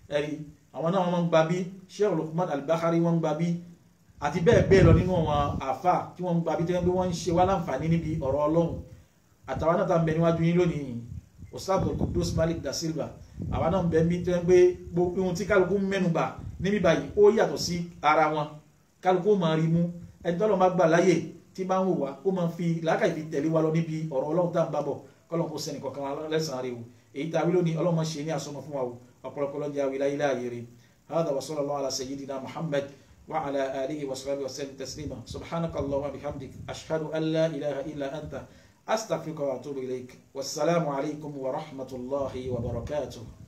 ẹ̀rí àwọn náà wọ́n máa ń gba bí sheikh Luqman al-Bakhari wọ́n ń gba bí àti bẹ́ẹ̀ bẹ́ẹ̀ lọ nínú àwọn àfà tí wọ́n ń gba bí tẹ́lẹ̀ bí wọ́n ń ṣe wá láǹfààní níbi ọ̀rọ̀ Ọlọ́run àtàwọn náà tá ń bẹ níwájú yín lónìí Ustaz Qudus Malik da Silva àwọn náà ń bẹ mí tẹ́ ń gbé gbogbo ohun tí kálukú mẹ́nubà níbi báyìí ó yàtọ̀ sí ara wọn kálukú máa rí mú ẹni tọ́lọ́ máa gbà láyè tí bá ń wò wá ó máa fi làákàyè fi tẹ̀lé wa lọ níbi ọ̀rọ̀ Ọlọ́run tá à ń bá bọ̀ kọ́lọ́n kó sẹ́ni kọ̀ọ̀kan wa lẹ́sàn-án rẹ̀ o èyí tá a wí lónìí Ọlọ́run máa ṣe ní àsọmọ fún wa o ọ̀pọ̀lọpọ̀ lọ́jà wí láyé láàyè rẹ̀ hādhā wa sallallahu ala sayyidina Muhammad wa ala alihi wa sahbihi wa sallam taslima subhanaka Allahumma bihamdik ashhadu an la ilaha illa anta astaghfiruka wa atubu ilayk wassalamu alaykum wa rahmatullahi wa barakatuh.